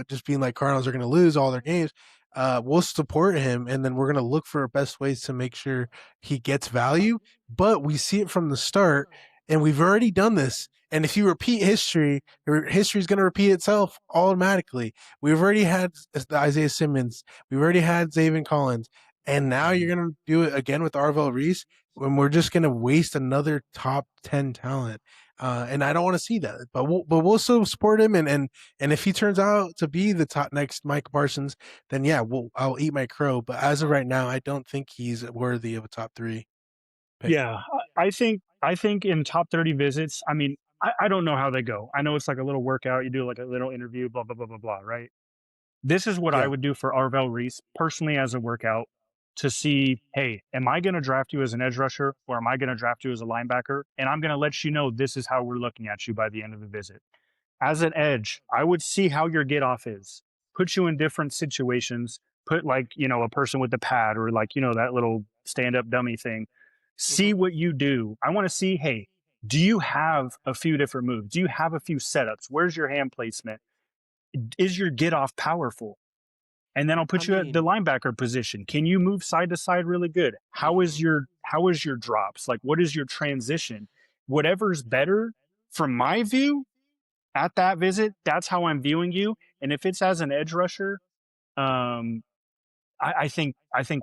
just being like Cardinals are gonna lose all their games. We'll support him, and then we're gonna look for best ways to make sure he gets value. But we see it from the start, and we've already done this. And if you repeat history is going to repeat itself automatically. We've already had Isaiah Simmons. We've already had Zaven Collins. And now you're going to do it again with Arvell Reese, when we're just going to waste another top 10 talent. And I don't want to see that. But we'll still support him. And if he turns out to be the top next Mike Parsons, then yeah, I'll eat my crow. But as of right now, I don't think he's worthy of a top 3 pick. Yeah, I think in top 30 visits, I mean, I don't know how they go. I know it's like a little workout. You do like a little interview, blah, blah, blah, blah, blah, right? This is what I would do for Arvell Reese personally as a workout to see, hey, am I going to draft you as an edge rusher or am I going to draft you as a linebacker? And I'm going to let you know this is how we're looking at you by the end of the visit. As an edge, I would see how your get off is, put you in different situations, put like, a person with the pad or like, that little stand up dummy thing. See what you do. I want to see, hey, do you have a few different moves? Do you have a few setups? Where's your hand placement? Is your get off powerful? And then I'll put you at the linebacker position. Can you move side to side really good? How is your drops? Like, what is your transition? Whatever's better from my view at that visit, that's how I'm viewing you. And if it's as an edge rusher, I think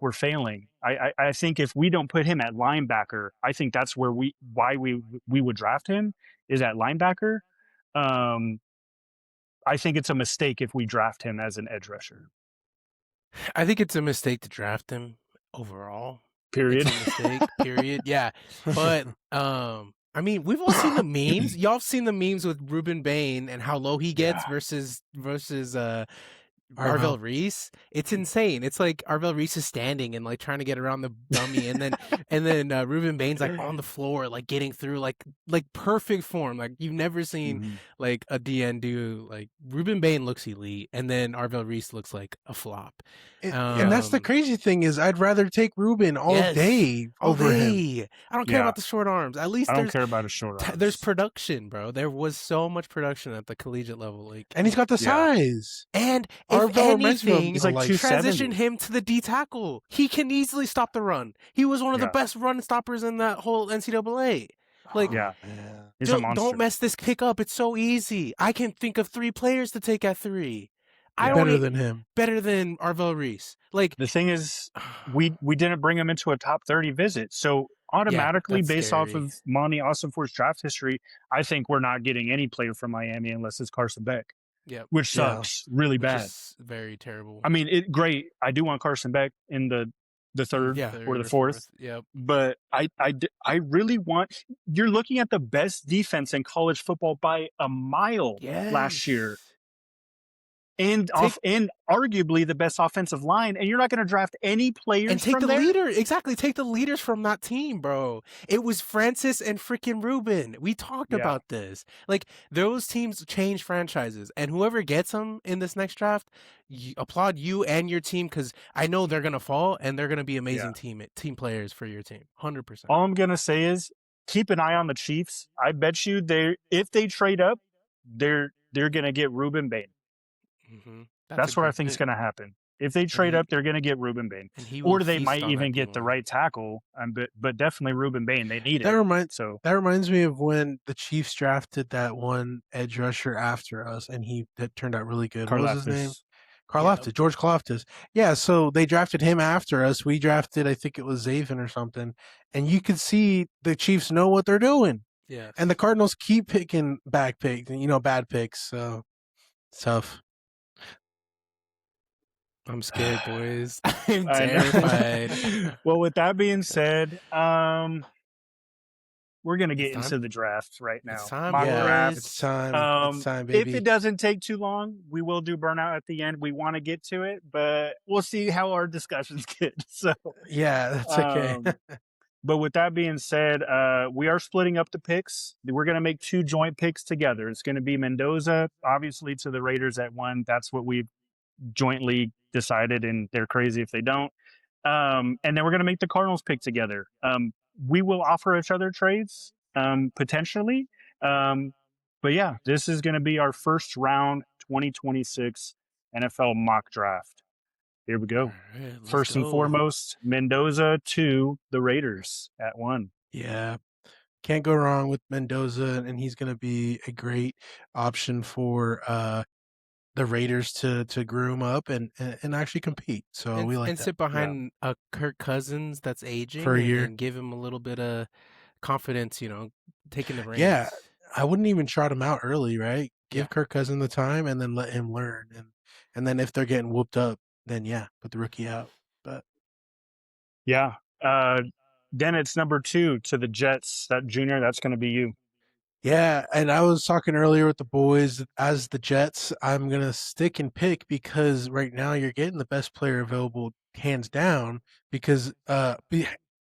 we're failing. I think if we don't put him at linebacker, I think that's where we would draft him is at linebacker. I think it's a mistake if we draft him as an edge rusher. I think it's a mistake to draft him overall. Period. It's a mistake. Period. Yeah, but I mean, we've all seen the memes. Y'all have seen the memes with Ruben Bain and how low he gets versus Arvell Reese. It's insane. It's like Arvell Reese is standing and like trying to get around the dummy, and then Ruben Bain's like on the floor, like getting through, like perfect form. Like you've never seen like a DN do. Like Ruben Bain looks elite, and then Arvell Reese looks like a flop. And that's the crazy thing is, I'd rather take Ruben all day over him. I don't care about the short arms. At least I don't care about his short arms. There's production, bro. There was so much production at the collegiate level, like, and he's got the size. And if anything, he's like transition him to the D tackle. He can easily stop the run. He was one of the best run stoppers in that whole NCAA. Like, Yeah, man. he's a don't monster. mess this pick up. It's so easy. I can think of 3 players to take at 3. I Yeah. don't Better need than him. better than Arvell Reese. Like, The thing is, we didn't bring him into a top 30 visit, so yeah, automatically, that's based off scary. of Monti Ossenfort's draft history, I think we're not getting any player from Miami unless it's Carson Beck, Yep, which Yeah. sucks really which bad. is very terrible. I mean, great. I do want Carson Beck in the third Yeah. or the 3rd fourth, Yep. but I really want. You're looking at the best defense in college football by a mile last year, Yes. and and arguably the best offensive line, and you're not going to draft any players And take from the there. leader. Exactly. Take the leaders from that team, bro. It was Francis and freaking Ruben. We talked Yeah. about this. Like, those teams change franchises, and whoever gets them in this next draft, applaud you and your team, because I know they're gonna fall and they're gonna be amazing team players for your team. 100%. All I'm gonna say is keep an eye on the Chiefs. I bet you if they trade up, they're gonna get Ruben Bain. Mm-hmm. That's what I think is gonna happen. If they trade up, they're gonna get Ruben Bain, and he will or they feast might on even that get the D-line. right tackle. But definitely Ruben Bain. They need That it. that reminds me of when the Chiefs drafted that one edge rusher after us, and that turned out really good. What was his name? Karlaftis, George Karlaftis. Yeah, so they drafted him after us. We drafted, I think it was Zaven or something, and you could see the Chiefs know what they're doing. Yeah, and the Cardinals keep picking bad picks. So it's tough. I'm scared, boys. I'm terrified. Well, with that being said, we're gonna get into the draft right now. It's time, Mock draft. It's time. It's time, baby. If it doesn't take too long, we will do burnout at the end. We want to get to it, but we'll see how our discussions get. So yeah, that's okay. But with that being said, we are splitting up the picks. We're going to make 2 joint picks together. It's going to be Mendoza, obviously, to the Raiders at 1. That's what we've jointly decided, and they're crazy if they don't. And then we're going to make the Cardinals pick together. We will offer each other trades, potentially. But yeah, this is going to be our first round 2026 NFL mock draft. Here we go. Right, First and foremost, Mendoza to the Raiders at 1. Yeah. Can't go wrong with Mendoza, and he's going to be a great option for the Raiders to groom up and actually compete. So we like and that. sit behind a Kirk Cousins that's aging for a year and give him a little bit of confidence, taking the reins. Yeah, I wouldn't even trot him out early, right? Give Kirk Cousins the time and then let him learn. And then if they're getting whooped up, then put the rookie out. But yeah, then it's number 2 to the Jets. That junior, that's going to be you. Yeah, and I was talking earlier with the boys. As the Jets, I'm gonna stick and pick because right now you're getting the best player available, hands down. Because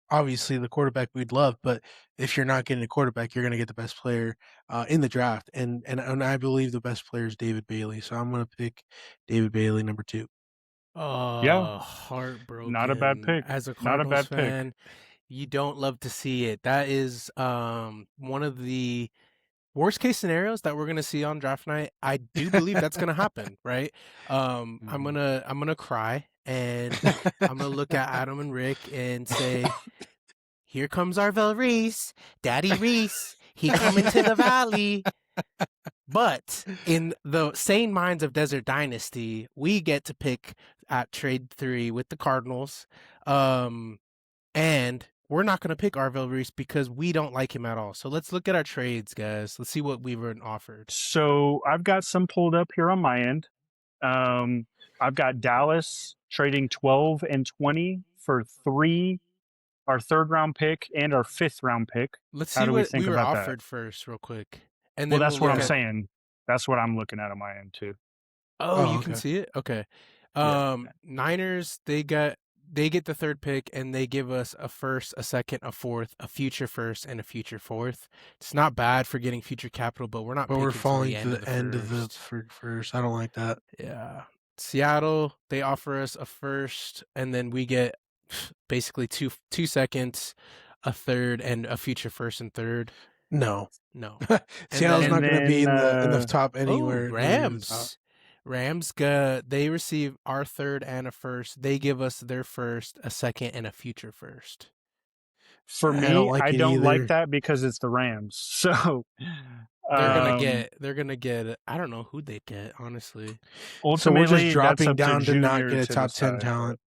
obviously the quarterback we'd love, but if you're not getting a quarterback, you're gonna get the best player in the draft, and I believe the best player is David Bailey. So I'm gonna pick David Bailey, number 2. Oh, heartbroken. Not a bad pick. As a Not a Cardinals bad fan, pick. you don't love to see it. That is one of the worst case scenarios that we're gonna see on draft night. I do believe that's gonna happen, right? I'm gonna cry, and I'm gonna look at Adam and Rick and say, "Here comes Arvell Reese, Daddy Reese. He coming to the valley." But in the sane minds of Desert Dynasty, we get to pick at trade 3 with the Cardinals. And we're not going to pick Arvell Reese because we don't like him at all. So let's look at our trades, guys. Let's see what we've been offered. So I've got some pulled up here on my end. I've got Dallas trading 12 and 20 for 3, our 3rd round pick and our 5th round pick. Let's see what we were offered first, real quick. And then that's what I'm saying. That's what I'm looking at on my end too. Oh, you can see it? Okay. Niners, they get the 3rd pick, and they give us a 1st, a 2nd, a 4th, a future 1st, and a future 4th. It's not bad for getting future capital, but we're not. But we're falling to the end of the first. I don't like that. Yeah. Seattle, they offer us a 1st, and then we get basically 2 seconds, a 3rd, and a future 1st and 3rd. No. Seattle's not going to be in the top anywhere. Rams, they receive our 3rd and a 1st. They give us their 1st, a 2nd, and a future 1st. For I me, don't like I it don't like either. that because it's the Rams. So They're um, gonna get. I don't know who they get, honestly. So we're just ultimately, that's dropping up to down to not Junior get a to top 10 decide. talent.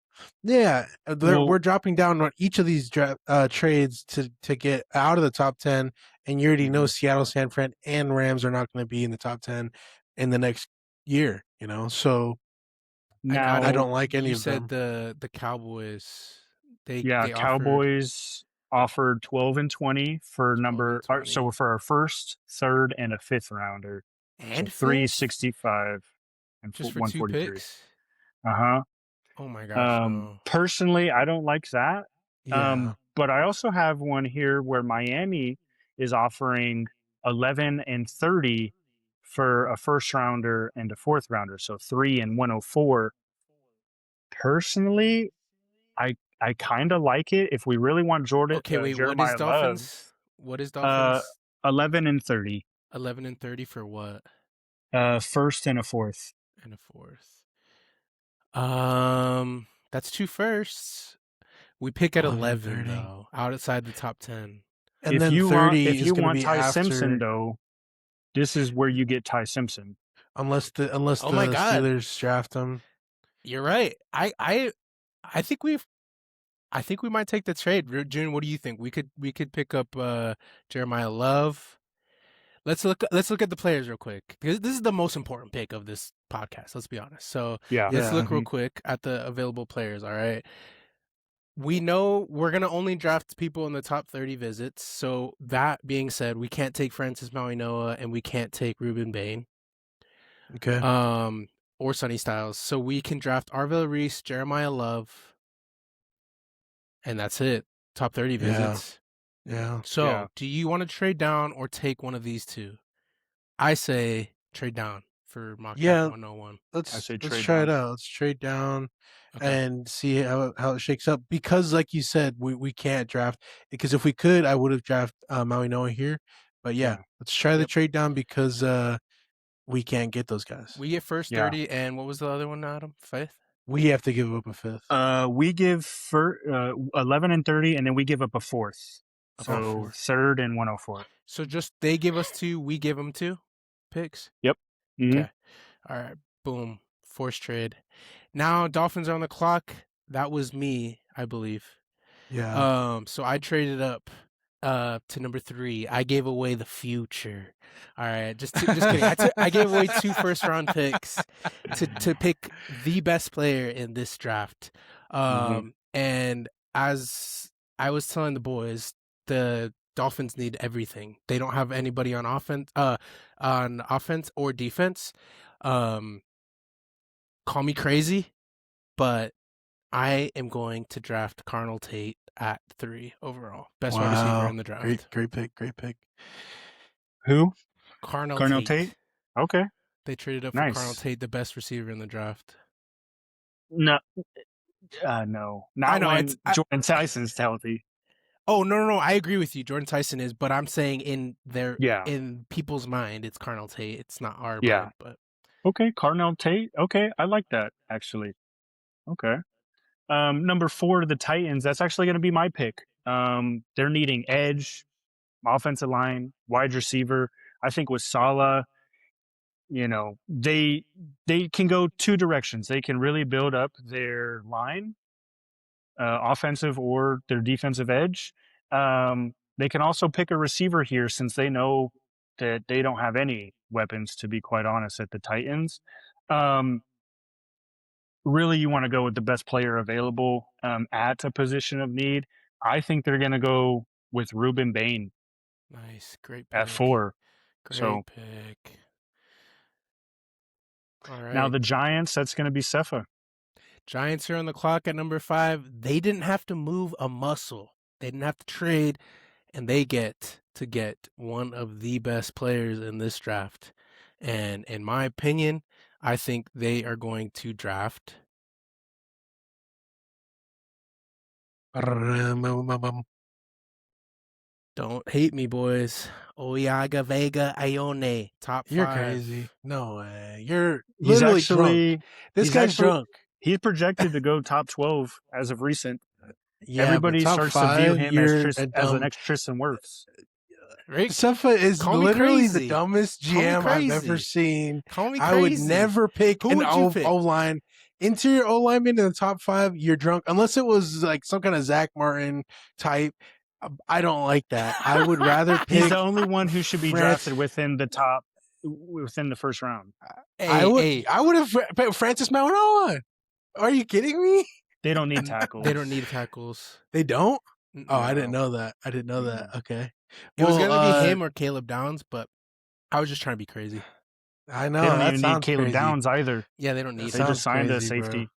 Yeah, Well, we're dropping down on each of these trades to get out of the top 10, and you already know mhm. Seattle, San Fran, and Rams are not going to be in the top 10 in the next year. So And I Now, don't like any you of said them. the Cowboys. yeah, They offered Cowboys offered 12 and 20 for 12 and so 20 for our first, third, and a fifth rounder. So and fifth 365 and just for 143. 2 picks. Uh-huh. Oh my gosh, no. Personally, I don't like that. Yeah, But I also have one here where Miami is offering 11 and 30 for a first rounder and a fourth rounder. So 3 and 104. Personally, I kind of like it. If we really want Okay, wait. What is Jeremiah Love, Dolphins? What is uh, Dolphins? 11 and 30, 11 and 30 for what? first and a fourth. And a fourth. That's two firsts. We pick at 11 and 11 30, though, outside the top 10. and then 30 If is you going to want be Ty Simpson after, though, this is where you get Ty Simpson. unless the Oh my God, Steelers draft them. you're right. I think I think we might take the trade. June, what do you think? We could pick up Jeremiah Love. Let's look at the players real quick, because this is the most important pick of this podcast. Let's be honest. So Yeah. let's Yeah, look real Hmm. quick at the available players. All right. We know we're gonna only draft people in the top 30 visits. So that being said, we can't take Francis Mauigoa and we can't take Ruben Bain, okay, um, or Sonny Styles. So we can draft Arvell Reese, Jeremiah Love, and that's it. Top 30 yeah, visits. yeah. So, do you want to trade down or take one of these two? I say trade down for Mockcap Yeah, 101. I say let's trade try it down. out. Let's trade down Okay. and see how it shakes up. Because, like you said, we can't draft, because if we could, I would have drafted Maui Noah here. But yeah, Yeah. let's try the Yep. trade down because we can't get those guys. We get first Yeah. 30, and what was the other one, Adam? Fifth? We have to give up a fifth. We give 11 and 30, and then we give up a fourth. A So fourth. third and 104. So just they give us two, we give them two picks? Yep. Mhm. Okay. All right. Boom. Forced trade. Now Dolphins are on the clock. That was me, I believe. Yeah. So I traded up to number 3. I gave away the future. All right, just kidding. I gave away 2 first round picks to pick the best player in this draft. Mhm. And as I was telling the boys, the Dolphins need everything. They don't have anybody on offense or defense. Um Call me crazy, but I am going to draft Carnell Tate at 3 overall. Best wide receiver Wow. in the draft. Great pick. Great pick. Who? Carnell Carnell Tate. Tate? Okay. They traded up for Carnell Nice. Tate, the best receiver in the draft. No, no, I not know when Jordan Tyson's healthy. Oh no, I agree with you. Jordan Tyson is, but I'm saying Yeah. in people's mind, it's Carnell Tate. It's not our Yeah. mind, but Okay. Carnell Tate. Okay. I like that, actually. Okay. Number 4, the Titans. That's actually going to be my pick. They're needing edge, offensive line, wide receiver. I think with Salah, they can go two directions. They can really build up their line, offensive or their defensive edge. They can also pick a receiver here, since they know that they don't have any weapons, to be quite honest, at the Titans. Really, you want to go with the best player available at a position of need. I think they're going to go with Ruben Bain nice, great at pick. 4. Great So pick. All now right. the Giants, that's going to be Cepha. Giants are on the clock at number 5. They didn't have to move a muscle. They didn't have to trade, and they get to get one of the best players in this draft. And in my opinion, I think they are going to draft. Don't hate me, boys. Oyaga Vega Ione, top 5. You're crazy. No way. You're He's literally drunk. actually This he's guy's actually drunk. he's projected to go top 12 as of recent. Yeah, Everybody but top starts to view 5, him as you're a the dumb. next Tristan Wirfs. Right? Seffa is Call me literally the crazy. dumbest Call me GM I've ever crazy. seen. Call me I would crazy. never pick Who an would you pick? O-line. Interior O-lineman in the top 5, you're drunk. Unless it was like some kind of Zach Martin type. I don't like that. I would rather pick. He's the only one who should be France- drafted within the first round. I would have picked Francis Mauigoa. Are you kidding me? They don't need tackles. They don't need tackles. They don't? No. Oh, I didn't know that. Okay. It was going to be him or Caleb Downs, but I was just trying to be crazy. I know. They don't that even need sounds Caleb crazy. Downs either. Yeah, they don't need They just signed a crazy, safety,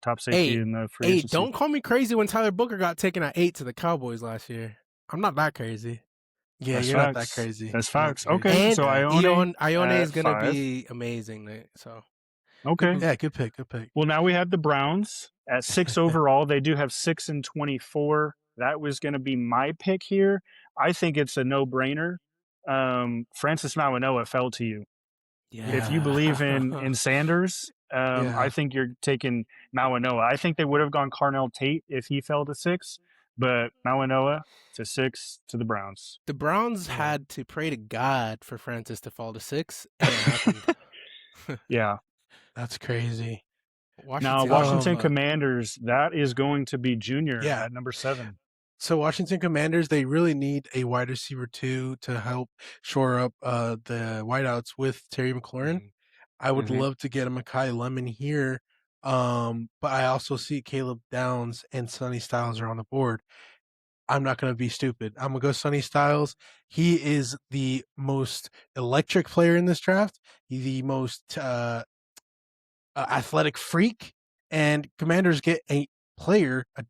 top safety in the free agency. Don't call me crazy when Tyler Booker got taken at 8 to the Cowboys last year. I'm not that crazy. Yeah, That's you're facts. not that crazy. That's facts. Not Okay, crazy. And so Ione is going to 5. be amazing. So Okay. Yeah, good pick. Well, now we have the Browns at 6 overall. They do have 6 and 24. That was going to be my pick here. I think it's a no-brainer. Francis Mauigoa fell to you. yeah. If you believe in Sanders, I think you're taking Mauigoa. I think they would have gone Carnell Tate if he fell to 6, but Mauigoa to 6 to the Browns. The Browns had to pray to God for Francis to fall to 6, and it happened. Yeah. That's crazy. Washington Commanders, that is going to be Junior at number 7. So Washington Commanders, they really need a wide receiver 2 to help shore up the wideouts with Terry McLaurin. Mm-hmm. I would love to get a Mekhi Lemon here, but I also see Caleb Downs and Sonny Styles are on the board. I'm not going to be stupid. I'm going to go Sonny Styles. He is the most electric player in this draft. He's the most athletic freak, and Commanders get a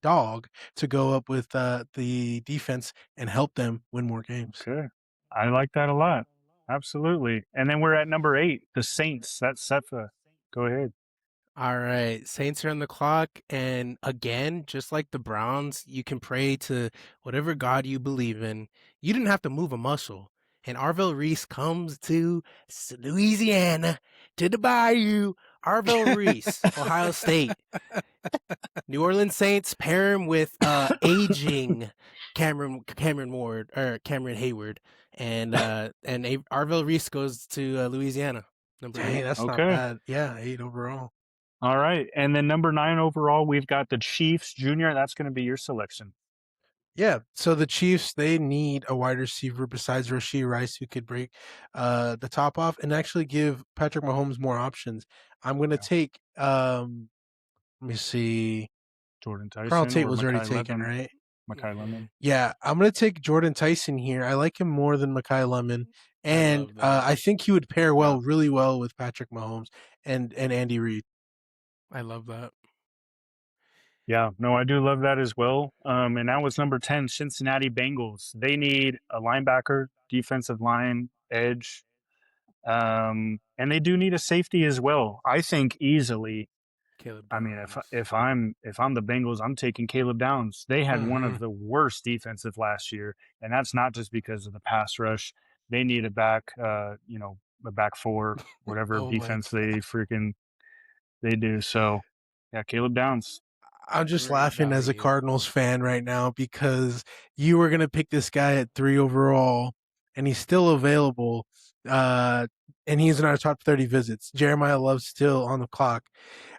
dog, to go up with the defense and help them win more games. Okay. I like that a lot. Absolutely. And then we're at number 8, the Saints. That's Sefa. Go ahead. All right. Saints are on the clock. And again, just like the Browns, you can pray to whatever God you believe in. You didn't have to move a muscle. And Arvell Reese comes to Louisiana, to the Bayou. Arvell Reese, Ohio State. New Orleans Saints pair him with aging Cameron Hayward, and Arvell Reese goes to Louisiana. Number 8. That's not bad. Yeah, 8 overall. All right, and then number 9 overall, we've got the Chiefs. Junior, that's going to be your selection. Yeah, so the Chiefs, they need a wide receiver besides Rashee Rice who could break the top off and actually give Patrick Mahomes more options. I'm going to take, let me see. Jordan Tyson. Carl Tate was already taken, right? Mekhi Lemon. Yeah, I'm going to take Jordan Tyson here. I like him more than Mekhi Lemon. And I think he would pair really well with Patrick Mahomes and Andy Reid. I love that. Yeah, no, I do love that as well. And that was number 10, Cincinnati Bengals. They need a linebacker, defensive line, edge, and they do need a safety as well. I think easily. Caleb I Downs. mean, if I'm the Bengals, I'm taking Caleb Downs. They had one of the worst defensive last year, and that's not just because of the pass rush. They need a back, a back 4, whatever defense they do. So, yeah, Caleb Downs. I'm just laughing as a Cardinals fan right now because you were going to pick this guy at 3 overall, and he's still available, and he's in our top 30 visits. Jeremiah Love's still on the clock,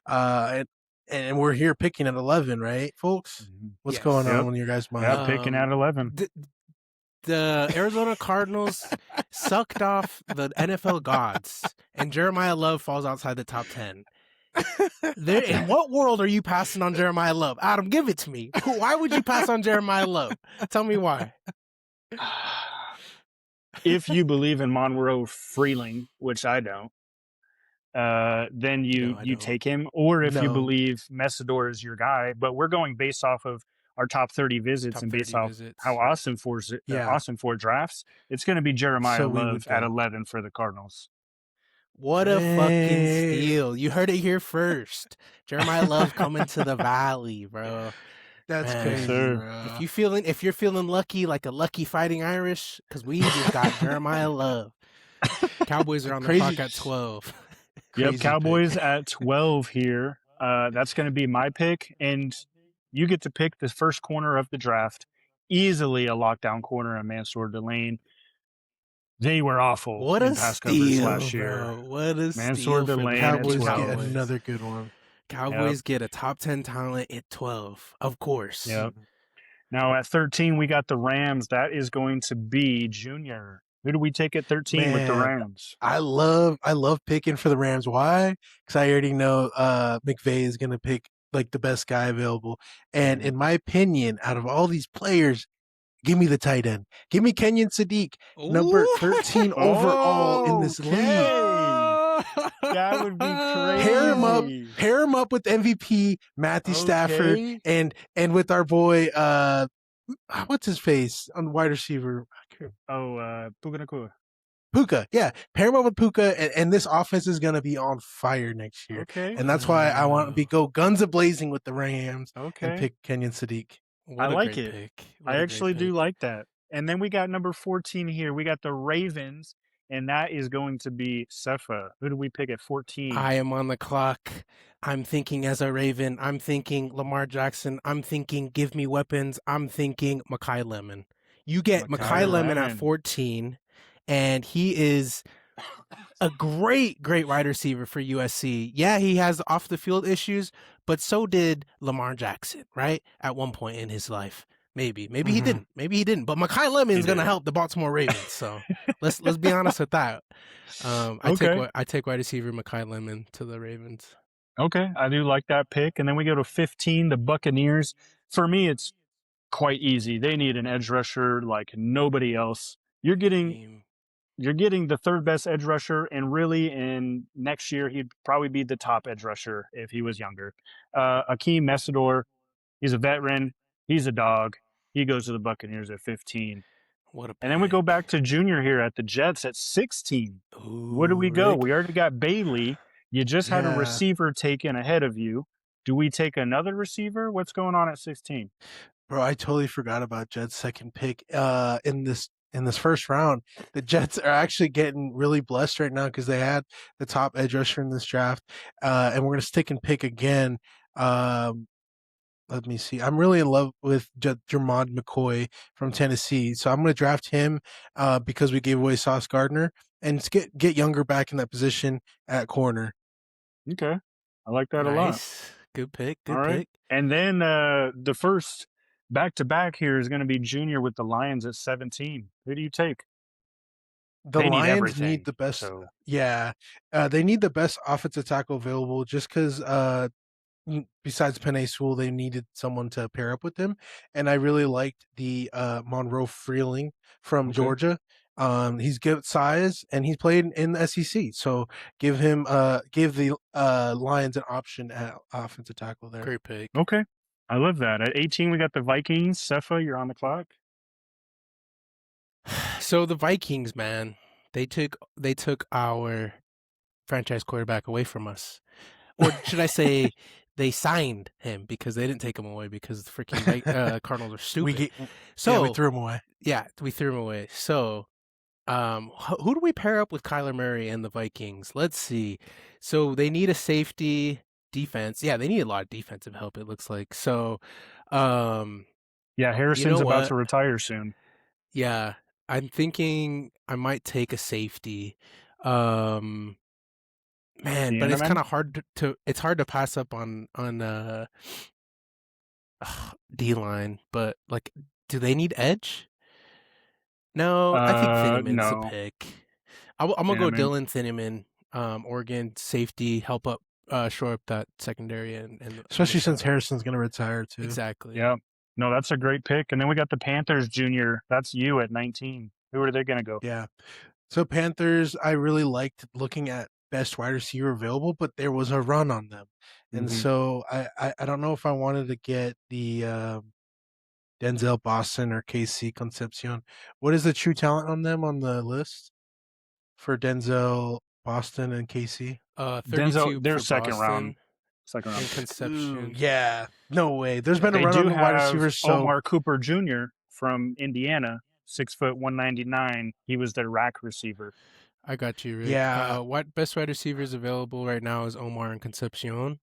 and we're here picking at 11, right, folks? What's going on in your guys' mind? Yeah, picking at 11. The Arizona Cardinals sucked off the NFL gods, and Jeremiah Love falls outside the top 10. In what world are you passing on Jeremiah Love? Adam, give it to me. Why would you pass on Jeremiah Love? Tell me why. If you believe in Monroe Freeling, which I don't, then you take him. Or if you believe Messidor is your guy, but we're going based off of our top 30 visits and based off how Ossenfort drafts, it's going to be Jeremiah Love at 11 for the Cardinals. What a fucking steal. You heard it here first. Jeremiah Love coming to the Valley, bro. That's crazy, bro. If you're feeling lucky like a lucky Fighting Irish, because we just got Jeremiah Love. Cowboys are on the clock at 12. Yep, Cowboys at 12 here. That's going to be my pick. And You get to pick the first corner of the draft, easily a lockdown corner in Mansour Delane. They were awful What in a pass coverage steal, last year. bro. What a Mansour steal for the Delane at Cowboys get 12. another good one. Cowboys get a top 10 talent at 12, of course. Yep. Now at 13, we got the Rams. That is going to be Junior. Who do we take at 13 with the Man, Rams? I love picking for the Rams. Why? Because I already know McVay is gonna pick like the best guy available. And in my opinion, out of all these players, give me the tight end. Give me Kenyon Sadiq, number 13 overall in this league. That would be crazy. Pair him up with MVP Matthew Stafford and with our boy what's his face on wide receiver? Puka Nacua. Puka, yeah. Pair him up with Puka, and this offense is gonna be on fire next year. Okay. And that's why I want to go guns a blazing with the Rams and pick Kenyon Sadiq. I like it. I actually do like that. And then we got number 14 here. We got the Ravens, and that is going to be Sefa. Who do we pick at 14? I am on the clock. I'm thinking as a Raven. I'm thinking Lamar Jackson. I'm thinking give me weapons. I'm thinking Mekhi Lemon. You get Mekhi Lemon at 14, and he is a great wide receiver for USC. Yeah, he has off the field issues, but so did Lamar Jackson, right? At one point in his life. Maybe he didn't. Maybe he didn't. But Mekhi Lemon's going to help the Baltimore Ravens. So let's be honest with that. I take wide receiver Mekhi Lemon to the Ravens. Okay, I do like that pick. And then we go to 15, the Buccaneers. For me, it's quite easy. They need an edge rusher like nobody else. You're getting the third best edge rusher, and really in next year he'd probably be the top edge rusher if he was younger. Akeem Messidor, he's a veteran. He's a dog. He goes to the Buccaneers at 15. What a pick. And then we go back to Junior here at the Jets at 16. Where do we go? We already got Bailey. You just had a receiver taken ahead of you. Do we take another receiver? What's going on at 16? Bro, I totally forgot about Jets' second pick in this first round. The Jets are actually getting really blessed right now because they had the top edge rusher in this draft. And we're going to stick and pick again. Let me see. I'm really in love with Jermond McCoy from Tennessee. So I'm going to draft him because we gave away Sauce Gardner and get Younger back in that position at corner. Okay. I like that a lot. Good pick. Good pick. And then the first back-to-back here is going to be Junior with the Lions at 17. Who do you take? The Lions need the best. So. Yeah. They need the best offensive tackle available just because besides Penei Sewell, they needed someone to pair up with him. And I really liked the Monroe Freeling from Georgia. He's good size and he's played in the SEC. So give the Lions an option at offensive tackle there. Great pick. Okay. I love that. At 18, we got the Vikings. Sefa, you're on the clock. So the Vikings, man, they took our franchise quarterback away from us. Or should I say they signed him because they didn't take him away because the freaking Cardinals are stupid. we threw him away. Yeah, we threw him away. So who do we pair up with Kyler Murray and the Vikings? Let's see. So they need a safety, defense. Yeah, they need a lot of defensive help, it looks like. So Harrison's about to retire soon. Yeah, I'm thinking I might take a safety. Man, but it's kind of hard to pass up on D-line, but like, do they need edge? No, I think Thieneman's the pick. I'm gonna go Dylan Thieneman, Oregon safety, help up shore up that secondary and especially since Harrison's gonna retire too. Exactly. Yeah. No, that's a great pick. And then we got the Panthers Junior. That's you at 19. Who are they gonna go? Yeah. So Panthers, I really liked looking at best wide receiver available, but there was a run on them. And so I don't know if I wanted to get the Denzel Boston or KC Concepcion. What is the true talent on them on the list for Denzel Boston and KC? Denzel, they're second Boston, round. Second round. Concepcion. Yeah. No way. There's been a run on the wide receivers. So Omar Cooper Jr. from Indiana, 6 foot 199. He was their rack receiver. I got you, Rick. Yeah. What best wide receivers available right now is Omar and Concepcion.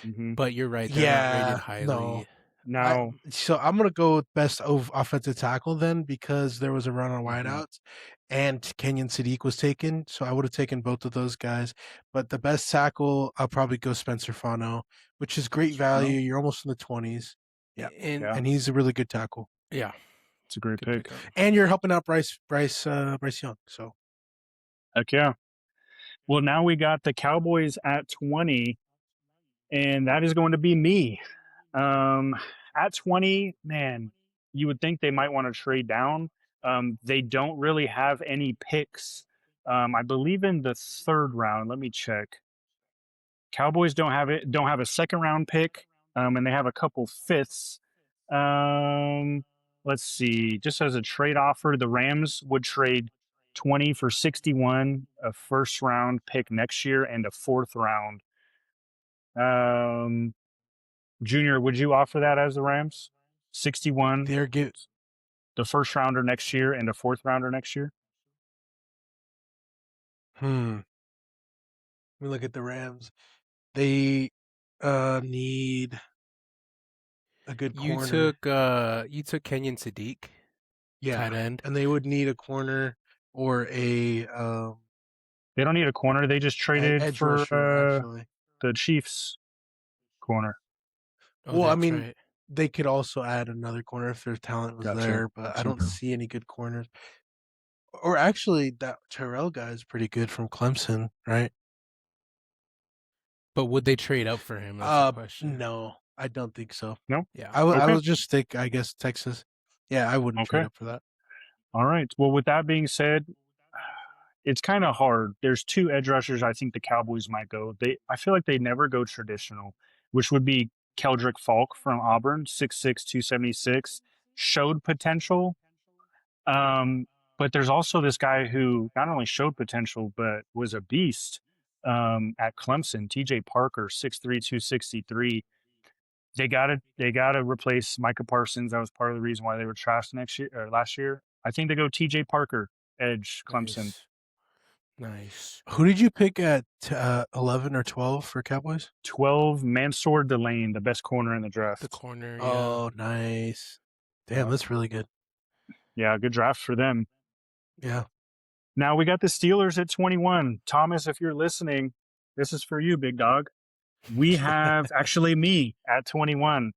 But you're right. They're not rated highly. No. Now, So I'm gonna go with best offensive tackle then, because there was a run on mhm, wideouts, and Kenyon Sadiq was taken, so I would have taken both of those guys. But the best tackle, I'll probably go Spencer Fano, which is great value. Serrano, You're almost in the 20s. Yeah, And yeah, and he's a really good tackle. yeah, it's a great good pick. pickup. And you're helping out Bryce Young. So Heck yeah. Well, now we got the Cowboys at 20, and that is going to be me. Um, at 20, man, you would think they might want to trade down. They don't really have any picks. I believe in the third round. Let me check. Cowboys don't have a second round pick, and they have a couple fifths. Um, let's see. Just as a trade offer, the Rams would trade 20 for 61, a first round pick next year, and a fourth round. Um, Junior, would you offer that as the Rams? 61, they're get the first rounder next year, and a fourth rounder next year? hmm. Let me look at the Rams. They need a good corner. You took Kenyon Sadiq, Yeah, tight end. and they would need a corner or a They don't need a corner. They just traded edge for rusher actually. the Chiefs corner. Oh, Well, I that's mean, right. they could also add another corner if their talent was Gotcha. there, but I don't see any good corners. Or actually, that Terrell guy is pretty good from Clemson, right? But would they trade up for him? That's the question. No, I don't think so. No? Yeah. I Okay. will just stick, I guess, Texas. Yeah, I wouldn't trade Okay. up for that. All right. Well, with that being said, it's kind of hard. There's two edge rushers I think the Cowboys might go. I feel like they never go traditional, which would be Keldrick Falk from Auburn, 6'6", 276, showed potential. Um, but there's also this guy who not only showed potential but was a beast at Clemson, TJ Parker, 6'3", 263. They gotta replace Micah Parsons. That was part of the reason why they were trashed next year or last year. I think they go TJ Parker, edge, Clemson. Nice. Nice. Who did you pick at 11 or 12 for Cowboys? 12, Mansour Delane, the best corner in the The draft. corner, yeah. Oh, nice. Damn, Yeah. that's really good. Yeah, good draft for them. Yeah. Now we got the Steelers at 21. Thomas, if you're listening, this is for you, big dog. We have actually me at 21.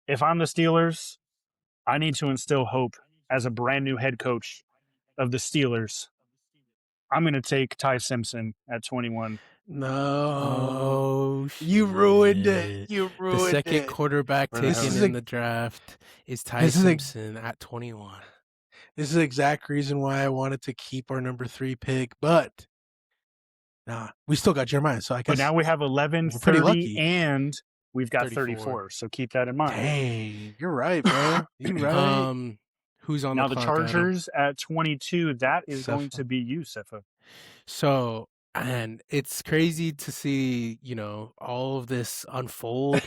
If I'm the Steelers, I need to instill hope as a brand new head coach of the Steelers. I'm going to take Ty Simpson at 21. No. Oh You ruined it. shit. You The ruined second it. quarterback Where the This hell taken is is in a the draft is Ty this is a Simpson at 21. this is the exact reason why I wanted to keep our number 3 pick, but nah, we still got Jeremiah, so I But guess now we have 11, we're pretty 30, lucky. and we've got 34. 34. So keep that in mind. Dang, you're right, bro. You right. Who's on the Now the clock, Adam? Chargers at 22, that is going Cepha. to be you, Sefa. So, and it's crazy to see, all of this unfold.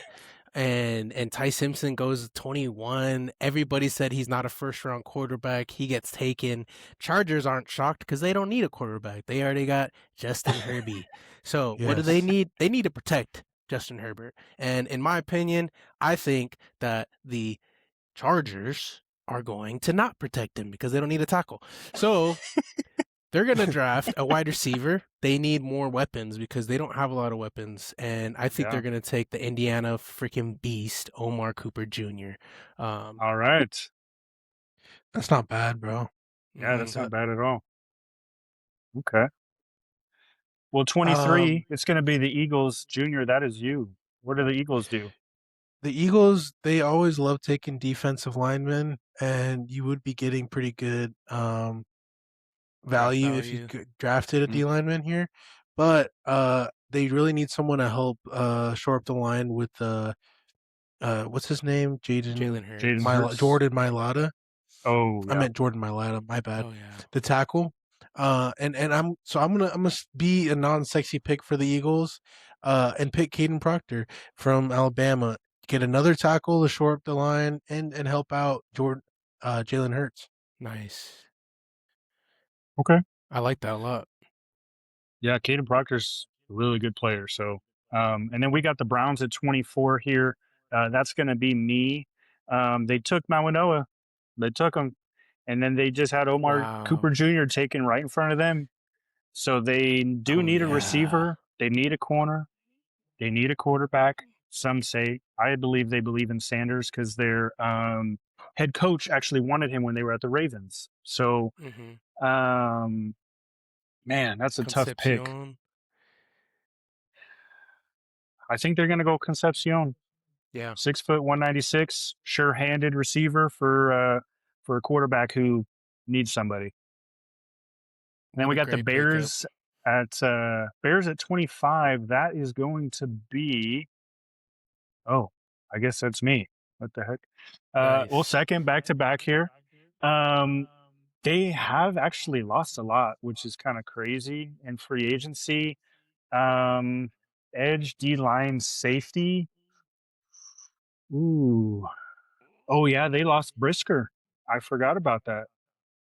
And Ty Simpson goes 21. Everybody said he's not a first round quarterback. He gets taken. Chargers aren't shocked because they don't need a quarterback. They already got Justin Herbie. So what do they Yes. need? They need to protect Justin Herbert. And in my opinion, I think that the Chargers are going to not protect him because they don't need a tackle. So they're going to draft a wide receiver. They need more weapons because they don't have a lot of weapons. And I think Yeah. they're going to take the Indiana freaking beast, Omar Cooper Jr. All right. That's not bad, bro. Yeah, that's Mhm. not bad at all. Okay. Well, Um 23, it's going to be the Eagles. Junior, that is you. What do the Eagles do? the Eagles, they always love taking defensive linemen, and you would be getting pretty good Draft value if you value. drafted a Mhm. D lineman here. But they really need someone to help shore up the line with what's his name? Jalen Jaden Hurts. Hurts. Jordan Mailata. Oh, I yeah. meant Jordan Mailata, my bad. Oh, yeah. The tackle. And I'm gonna be a non-sexy pick for the Eagles, and pick Caden Proctor from Alabama. Get another tackle to shore up the line and help out Jalen Hurts. Nice. Okay. I like that a lot. Yeah, Caden Proctor's a really good player. So, and then we got the Browns at 24 here. That's going to be me. They took Mawanoa. They took him. And then they just had Omar Cooper Wow. Jr. taken right in front of them. So they do Oh need a yeah. receiver. They need a corner. They need a quarterback. Some say. I believe they believe in Sanders because their head coach actually wanted him when they were at the Ravens. So, Mm-hmm. man, that's a tough pick. Concepcion. I think they're going to go Concepcion. Yeah. 6 foot, 196, sure-handed receiver for a quarterback who needs somebody. And then What we a got the great pickup. Bears at 25. That is going to be. Oh, I guess that's me. What the heck? Well, Nice. second back to back here. Um, they have actually lost a lot, which is kind of crazy in free agency. Um, edge, D line, safety. Ooh. Oh yeah, they lost Brisker. I forgot about that.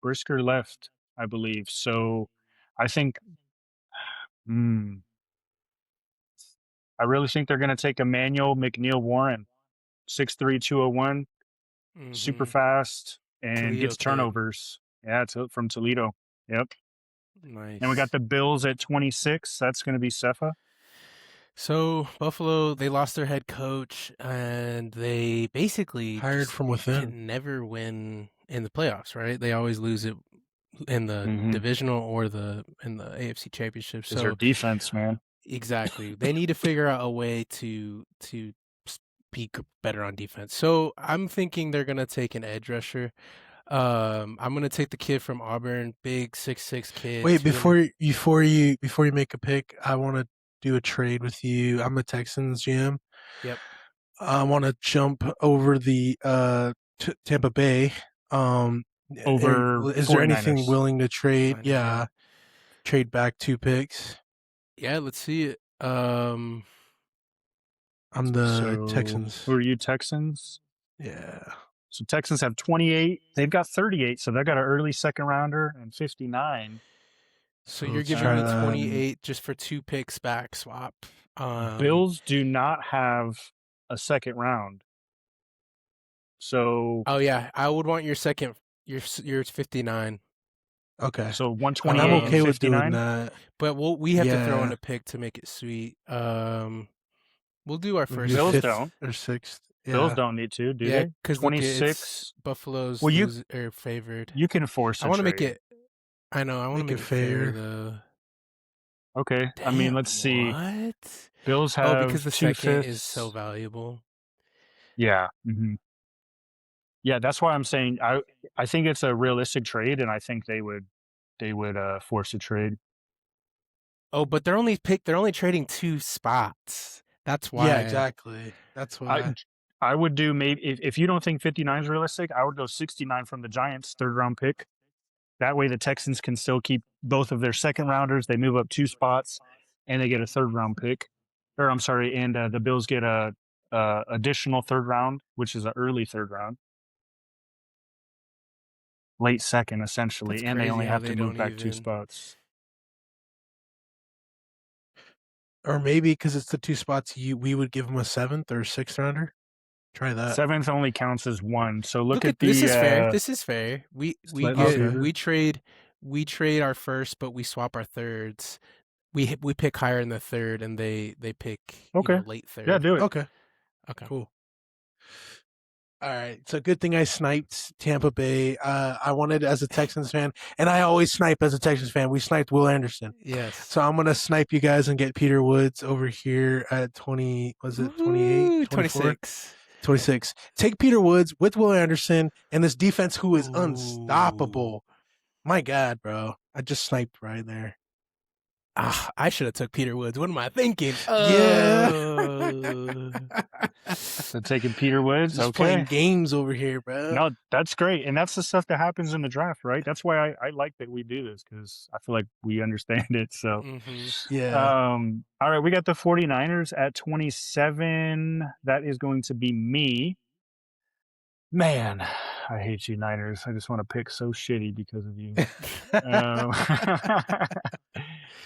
Brisker left, I believe. So I think hmm, I really think they're gonna take Emmanuel McNeil Warren, 6'3", 201, super Mm-hmm. fast, and Toledo gets kid. turnovers. Yeah, it's from Toledo. Yep. And we got Nice. the Bills at 26. That's gonna be Cefa. So Buffalo, they lost their head coach, and they basically Hired just from within. can never win in the playoffs, right? They always lose it in the Mm-hmm. divisional or in the AFC Championship. Is their So defense, man. exactly, they need to figure out a way to be better on defense. So I'm thinking they're gonna take an edge rusher. I'm gonna take the kid from Auburn, big 6'6" kid. Wait, before you make a pick, I want to do a trade with you. I'm a Texans GM. Yep. I want to jump over the Tampa Bay. Over Is there anything 49ers. willing to trade? Niners, Yeah, trade back 2 picks. yeah. Let's see it. I'm the So Texans. who are you, Texans? Yeah. So Texans have 28. They've got 38. So they've got an early second rounder and 59. So So you're let's giving try me that. 28 just for 2 picks back swap. Bills do not have a second round. So Oh yeah, I would want your second. Your 59. Okay. so And 128 I'm and okay with doing 59. that. But we have to throw in Yeah. a pick to make it sweet. We'll do our We'll first. do Bills 5th don't. or 6th. Bills Yeah. don't need to, do Yeah, they? because look, it's 26. Buffalo's Well, favored. you can force I a want to make trade. it. I know. I want to Make it make it fair fair. though. Okay. I mean, Damn. let's see. What? Bills Oh, because have the two second is so fifths. valuable. Yeah. Yeah, that's why I'm saying I think it's a realistic trade, and I think they would force a trade. Oh, but they're only trading 2 spots. That's Yeah, why. exactly. That's I why. I would do maybe if you don't think 59 is realistic, I would go 69 from the Giants, third round pick. That way the Texans can still keep both of their second rounders. They move up 2 spots, and they get a third round pick. Or I'm sorry, and the Bills get a additional third round, which is an early third round, late second That's essentially, and they crazy only how have to they move don't back 2 even. spots. Or maybe because it's the 2 spots, we would give them a 7th or 6th rounder. Try that. 7th only counts as 1. So look Look at at this the is fair. This is fair. We slightly get Okay. favored. we trade our first, but we swap our thirds. We pick higher in the third, and they pick Okay. late Yeah, third. do it. Okay. Okay. Cool. All right. So good thing I sniped Tampa Bay. I wanted as a Texans fan, and I always snipe as a Texans fan. We sniped Will Anderson. Yes. So I'm gonna snipe you guys and get Peter Woods over here at 20. Was it 28? 24? 26. 26. Take Peter Woods with Will Anderson and this defense who is Ooh. unstoppable. My God, bro. I just sniped right there. I should have took Peter Woods. What am I thinking? Yeah. So taking Peter Woods. Just Okay. playing games over here, bro. No, that's great. And that's the stuff that happens in the draft, right? That's why I like that we do this because I feel like we understand it. So, Yeah. all right, we got the 49ers at 27. That is going to be me. Man, I hate you, Niners. I just want to pick so shitty because of you.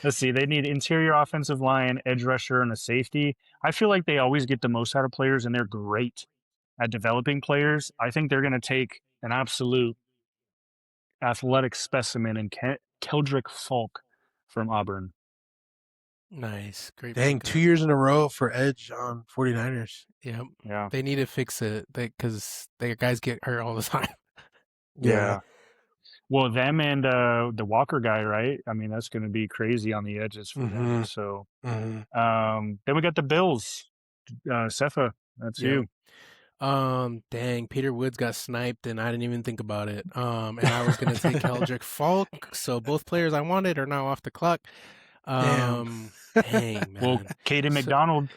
Let's see. They need interior offensive line, edge rusher, and a safety. I feel like they always get the most out of players, and they're great at developing players. I think they're going to take an absolute athletic specimen in Keldrick Falk from Auburn. Nice. Great. Dang, 2 years in a row for Edge on 49ers. Yep. Yeah. They need to fix it because the guys get hurt all the time. Yeah. Well, them and the Walker guy, right? I mean, that's going to be crazy on the edges for them. So, then we got the Bills. Cepha, that's you. Dang, Peter Woods got sniped and I didn't even think about it. And I was gonna take Keldrick Falk, so both players I wanted are now off the clock. Damn. Dang, man. Well, Caden McDonald,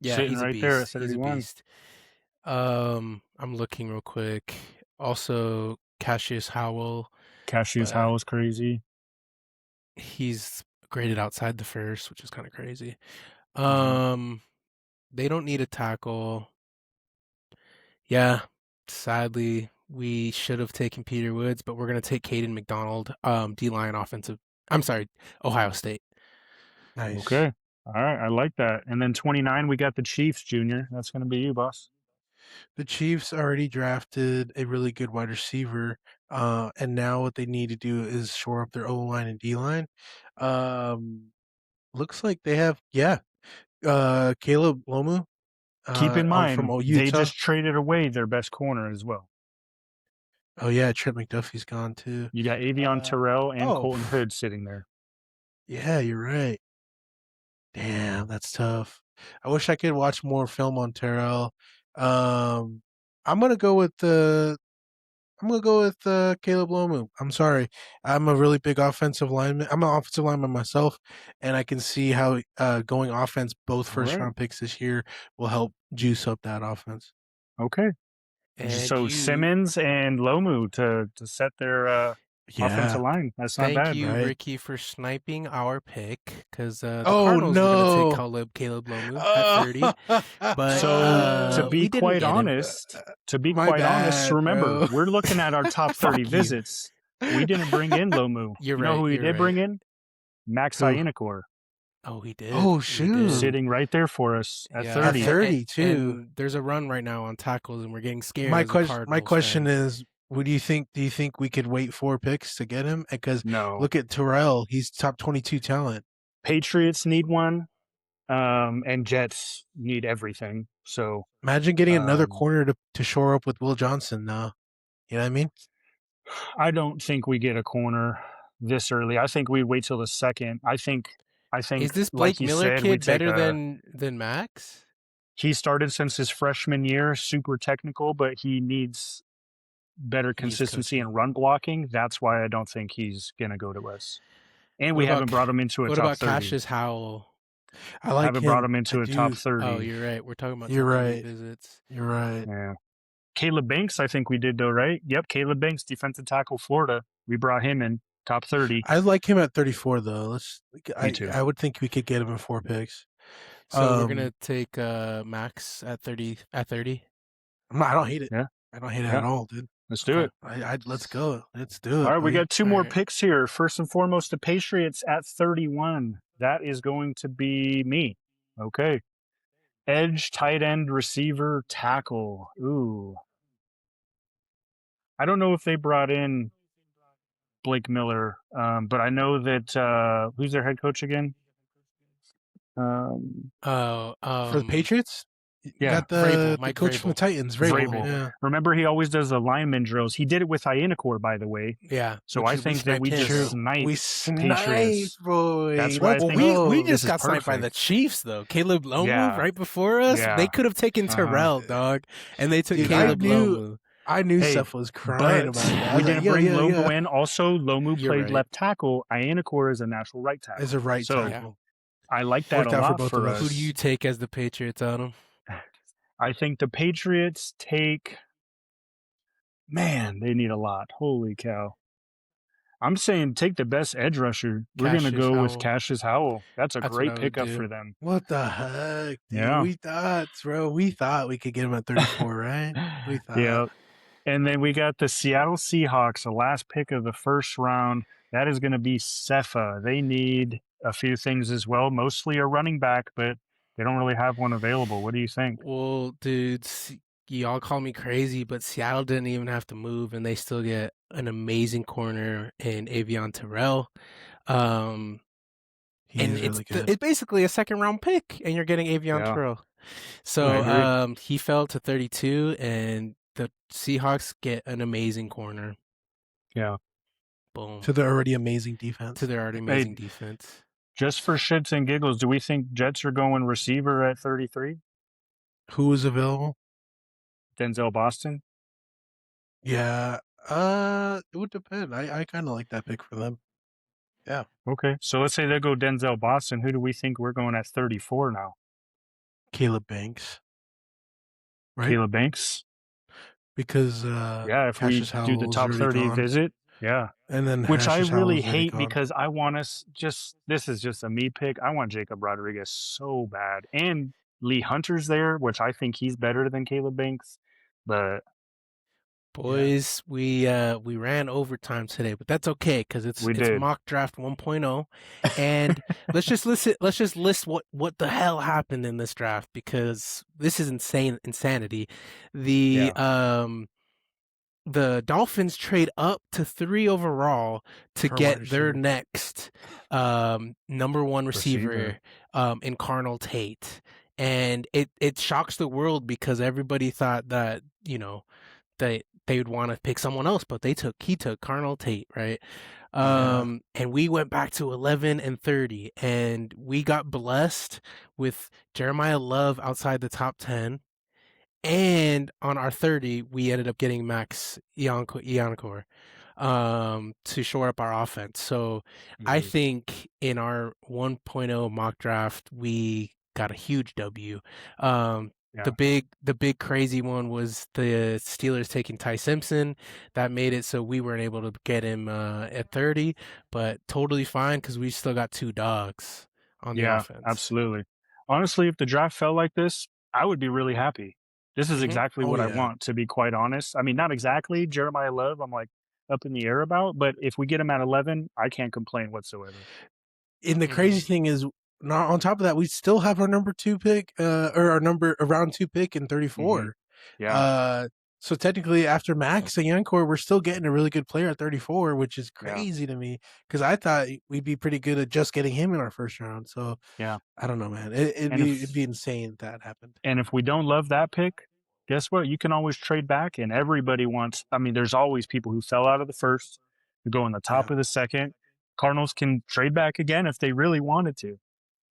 yeah, sitting he's a right beast. there at He's a 31. beast. I'm looking real quick. Also, Cassius Howell. Cassius but Howell's crazy. He's graded outside the first, which is kind of crazy. Mhm. They don't need a tackle. Yeah, sadly, we should have taken Peter Woods, but we're gonna take Caden McDonald, D-line offensive. I'm sorry, Ohio State. Nice. Okay. All right. I like that. And then 29, we got the Chiefs, Junior. That's going to be you, boss. The Chiefs already drafted a really good wide receiver, and now what they need to do is shore up their O-line and D-line. Looks like they have, Caleb Lomu. Keep in mind, from they Utah. just traded away their best corner as well. Oh yeah, Trent McDuffie's gone too. You got Avion Terrell and oh. Colton Hood sitting there. Yeah, you're right. Damn, that's tough. I wish I could watch more film on Terrell. I'm gonna go with Caleb Lomu. I'm sorry. I'm a really big offensive lineman. I'm an offensive lineman myself, and I can see how going offense both first round picks this year will help juice up that offense. Okay. And so Simmons and Lomu to set their offensive line. That's not bad. Thank you, right? Ricky, for sniping our pick because the Oh, Cardinals were going to no. take Caleb Lomu at 30. But So to be we didn't quite get him. honest, My bad, remember, bro. we're looking at our top 30 you. visits. We didn't bring in Lomu. You're you right. know who we you're did right. bring in? Max Who? Ianacor. Oh, he did. Oh, He shoot. did. Sitting right there for us at Yeah. 30. At 30 And- too. and there's a run right now on tackles, and we're getting scared. My as a Cardinals question fan. is, what do you think? Do you think we could wait 4 picks to get him? Because No. look at Terrell; he's top 22 talent. Patriots need one, and Jets need everything. So imagine getting another corner to shore up with Will Johnson. You know what I mean? I don't think we get a corner this early. I think we wait till the second. I think. Is this Blake like you Miller said, we kid take better than Max? He started since his freshman year, super technical, but he needs better consistency in run blocking. That's why I don't think he's going to go to us. And we haven't brought him into a top 30. What about Cassius Howell? I like haven't brought him into a top 30. Oh, you're right. We're talking about You're top 30 right. visits. You're right. Yeah. Caleb Banks, I think we did though, right? Yep, Caleb Banks, defensive tackle, Florida. We brought him in top 30. I like him at 34 though. Me too. I would think we could get him in 4 picks. So we're gonna take Max at 30. I don't hate it. Yeah, I don't hate it at all, dude. Let's do it. Let's go. Let's do it. All right, we got 2 more right. picks here. First and foremost, the Patriots at 31. That is going to be me. Okay. Edge, tight end, receiver, tackle. Ooh. I don't know if they brought in Blake Miller, but I know that who's their head coach again? For the Patriots? Yeah, got the coach from the Titans, Vrabel. Yeah. Remember, he always does the lineman drills. He did it with Ianacor, by the way. Yeah. So I think that we just sniped. We Patriots. boy. That's why I think we this just is got sniped by perfect. the Chiefs, though. Caleb Lomu Yeah. right before us. Yeah. They could have taken Terrell, dog, and they took Dude, Caleb Lomu. I knew Seth was crying about that. We didn't bring Lomu in. Also, Lomu played left tackle. Ianacor is a natural right tackle. As a right tackle. I like that a lot for us. Who do you take as the Patriots, Adam? I think the Patriots take. Man, they need a lot. Holy cow! I'm saying take the best edge rusher. We're going to go with Cassius Howell. That's a great pickup for them. What the heck? Dude? Yeah. We thought we could get him at 34, right? We thought. Yeah. And then we got the Seattle Seahawks, the last pick of the first round. that is going to be Cepha. They need a few things as well, mostly a running back, but they don't really have one available. What do you think? Well, dudes, y'all call me crazy, but Seattle didn't even have to move, and they still get an amazing corner in Avion Terrell. He And is really good. it's basically a second round pick, and you're getting Avion Yeah. Terrell. I So agree. he fell to 32, and the Seahawks get an amazing corner. Yeah. Boom. To the already amazing defense. To their already amazing defense. Just for shits and giggles, do we think Jets are going receiver at 33? Who is available? Denzel Boston? Yeah. It would depend. I kind of like that pick for them. Yeah. Okay. So let's say they go Denzel Boston. Who do we think we're going at 34 now? Caleb Banks. Right? Caleb Banks? Because Yeah, if we Cassius do the Howell's top already 30 gone. visit. Yeah. And then Which I Cassius really Howell's already hate gone. because I want us this is just a me pick. I want Jacob Rodriguez so bad. And Lee Hunter's there, which I think he's better than Caleb Banks. But Boys, we ran overtime today, but that's okay because it's we did. mock draft 1.0, and let's just list what the hell happened in this draft because this is insanity. The Dolphins trade up to 3 overall to For get wide their receiver. next number 1 receiver in Carnell Tate, and it shocks the world because everybody thought that they would want to pick someone else, but he took Carnell Tate, right? And we went back to 11 and 30, and we got blessed with Jeremiah Love outside the top 10. And on our 30, we ended up getting Max Iancourt to shore up our offense. So I think in our 1.0 mock draft, we got a huge W. The big crazy one was the Steelers taking Ty Simpson. That made it so we weren't able to get him at 30, but totally fine because we still got 2 dogs on the offense. Absolutely. Honestly, if the draft fell like this, I would be really happy. This is exactly what I want, to be quite honest. I mean, not exactly Jeremiah Love, I'm like up in the air about, but if we get him at 11, I can't complain whatsoever. And the crazy thing is, not on top of that, we still have our number 2 pick, or our round 2 pick in 34. Yeah. So technically, after Max and Iancourt, we're still getting a really good player at 34, which is crazy to me because I thought we'd be pretty good at just getting him in our first round. So yeah, I don't know, man. It'd be insane if that happened. And if we don't love that pick, guess what? You can always trade back, and everybody wants. I mean, there's always people who fell out of the first, who go in the top of the second. Cardinals can trade back again if they really wanted to,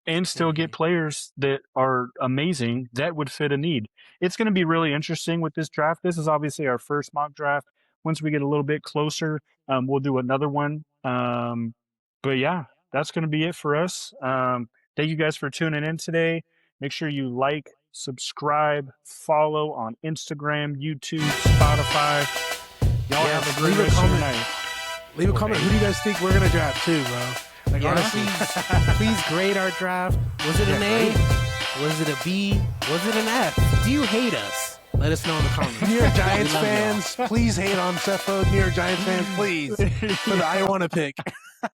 and still get players that are amazing that would fit a need. It's going to be really interesting with this draft. This is obviously our first mock draft. Once we get a little bit closer, we'll do another one. But yeah, that's going to be it for us. Thank you guys for tuning in today. Make sure you like, subscribe, follow on Instagram, YouTube, Spotify. Y'all have a great rest of your night. Leave a comment. Who do you guys think we're going to draft too, bro? Like, honestly, please grade our draft. Was it an A? Was it a B? Was it an F? Do you hate us? Let us know in the comments. New York Giants fans, please hate on Cepho. New York Giants fans, please. But I want to pick.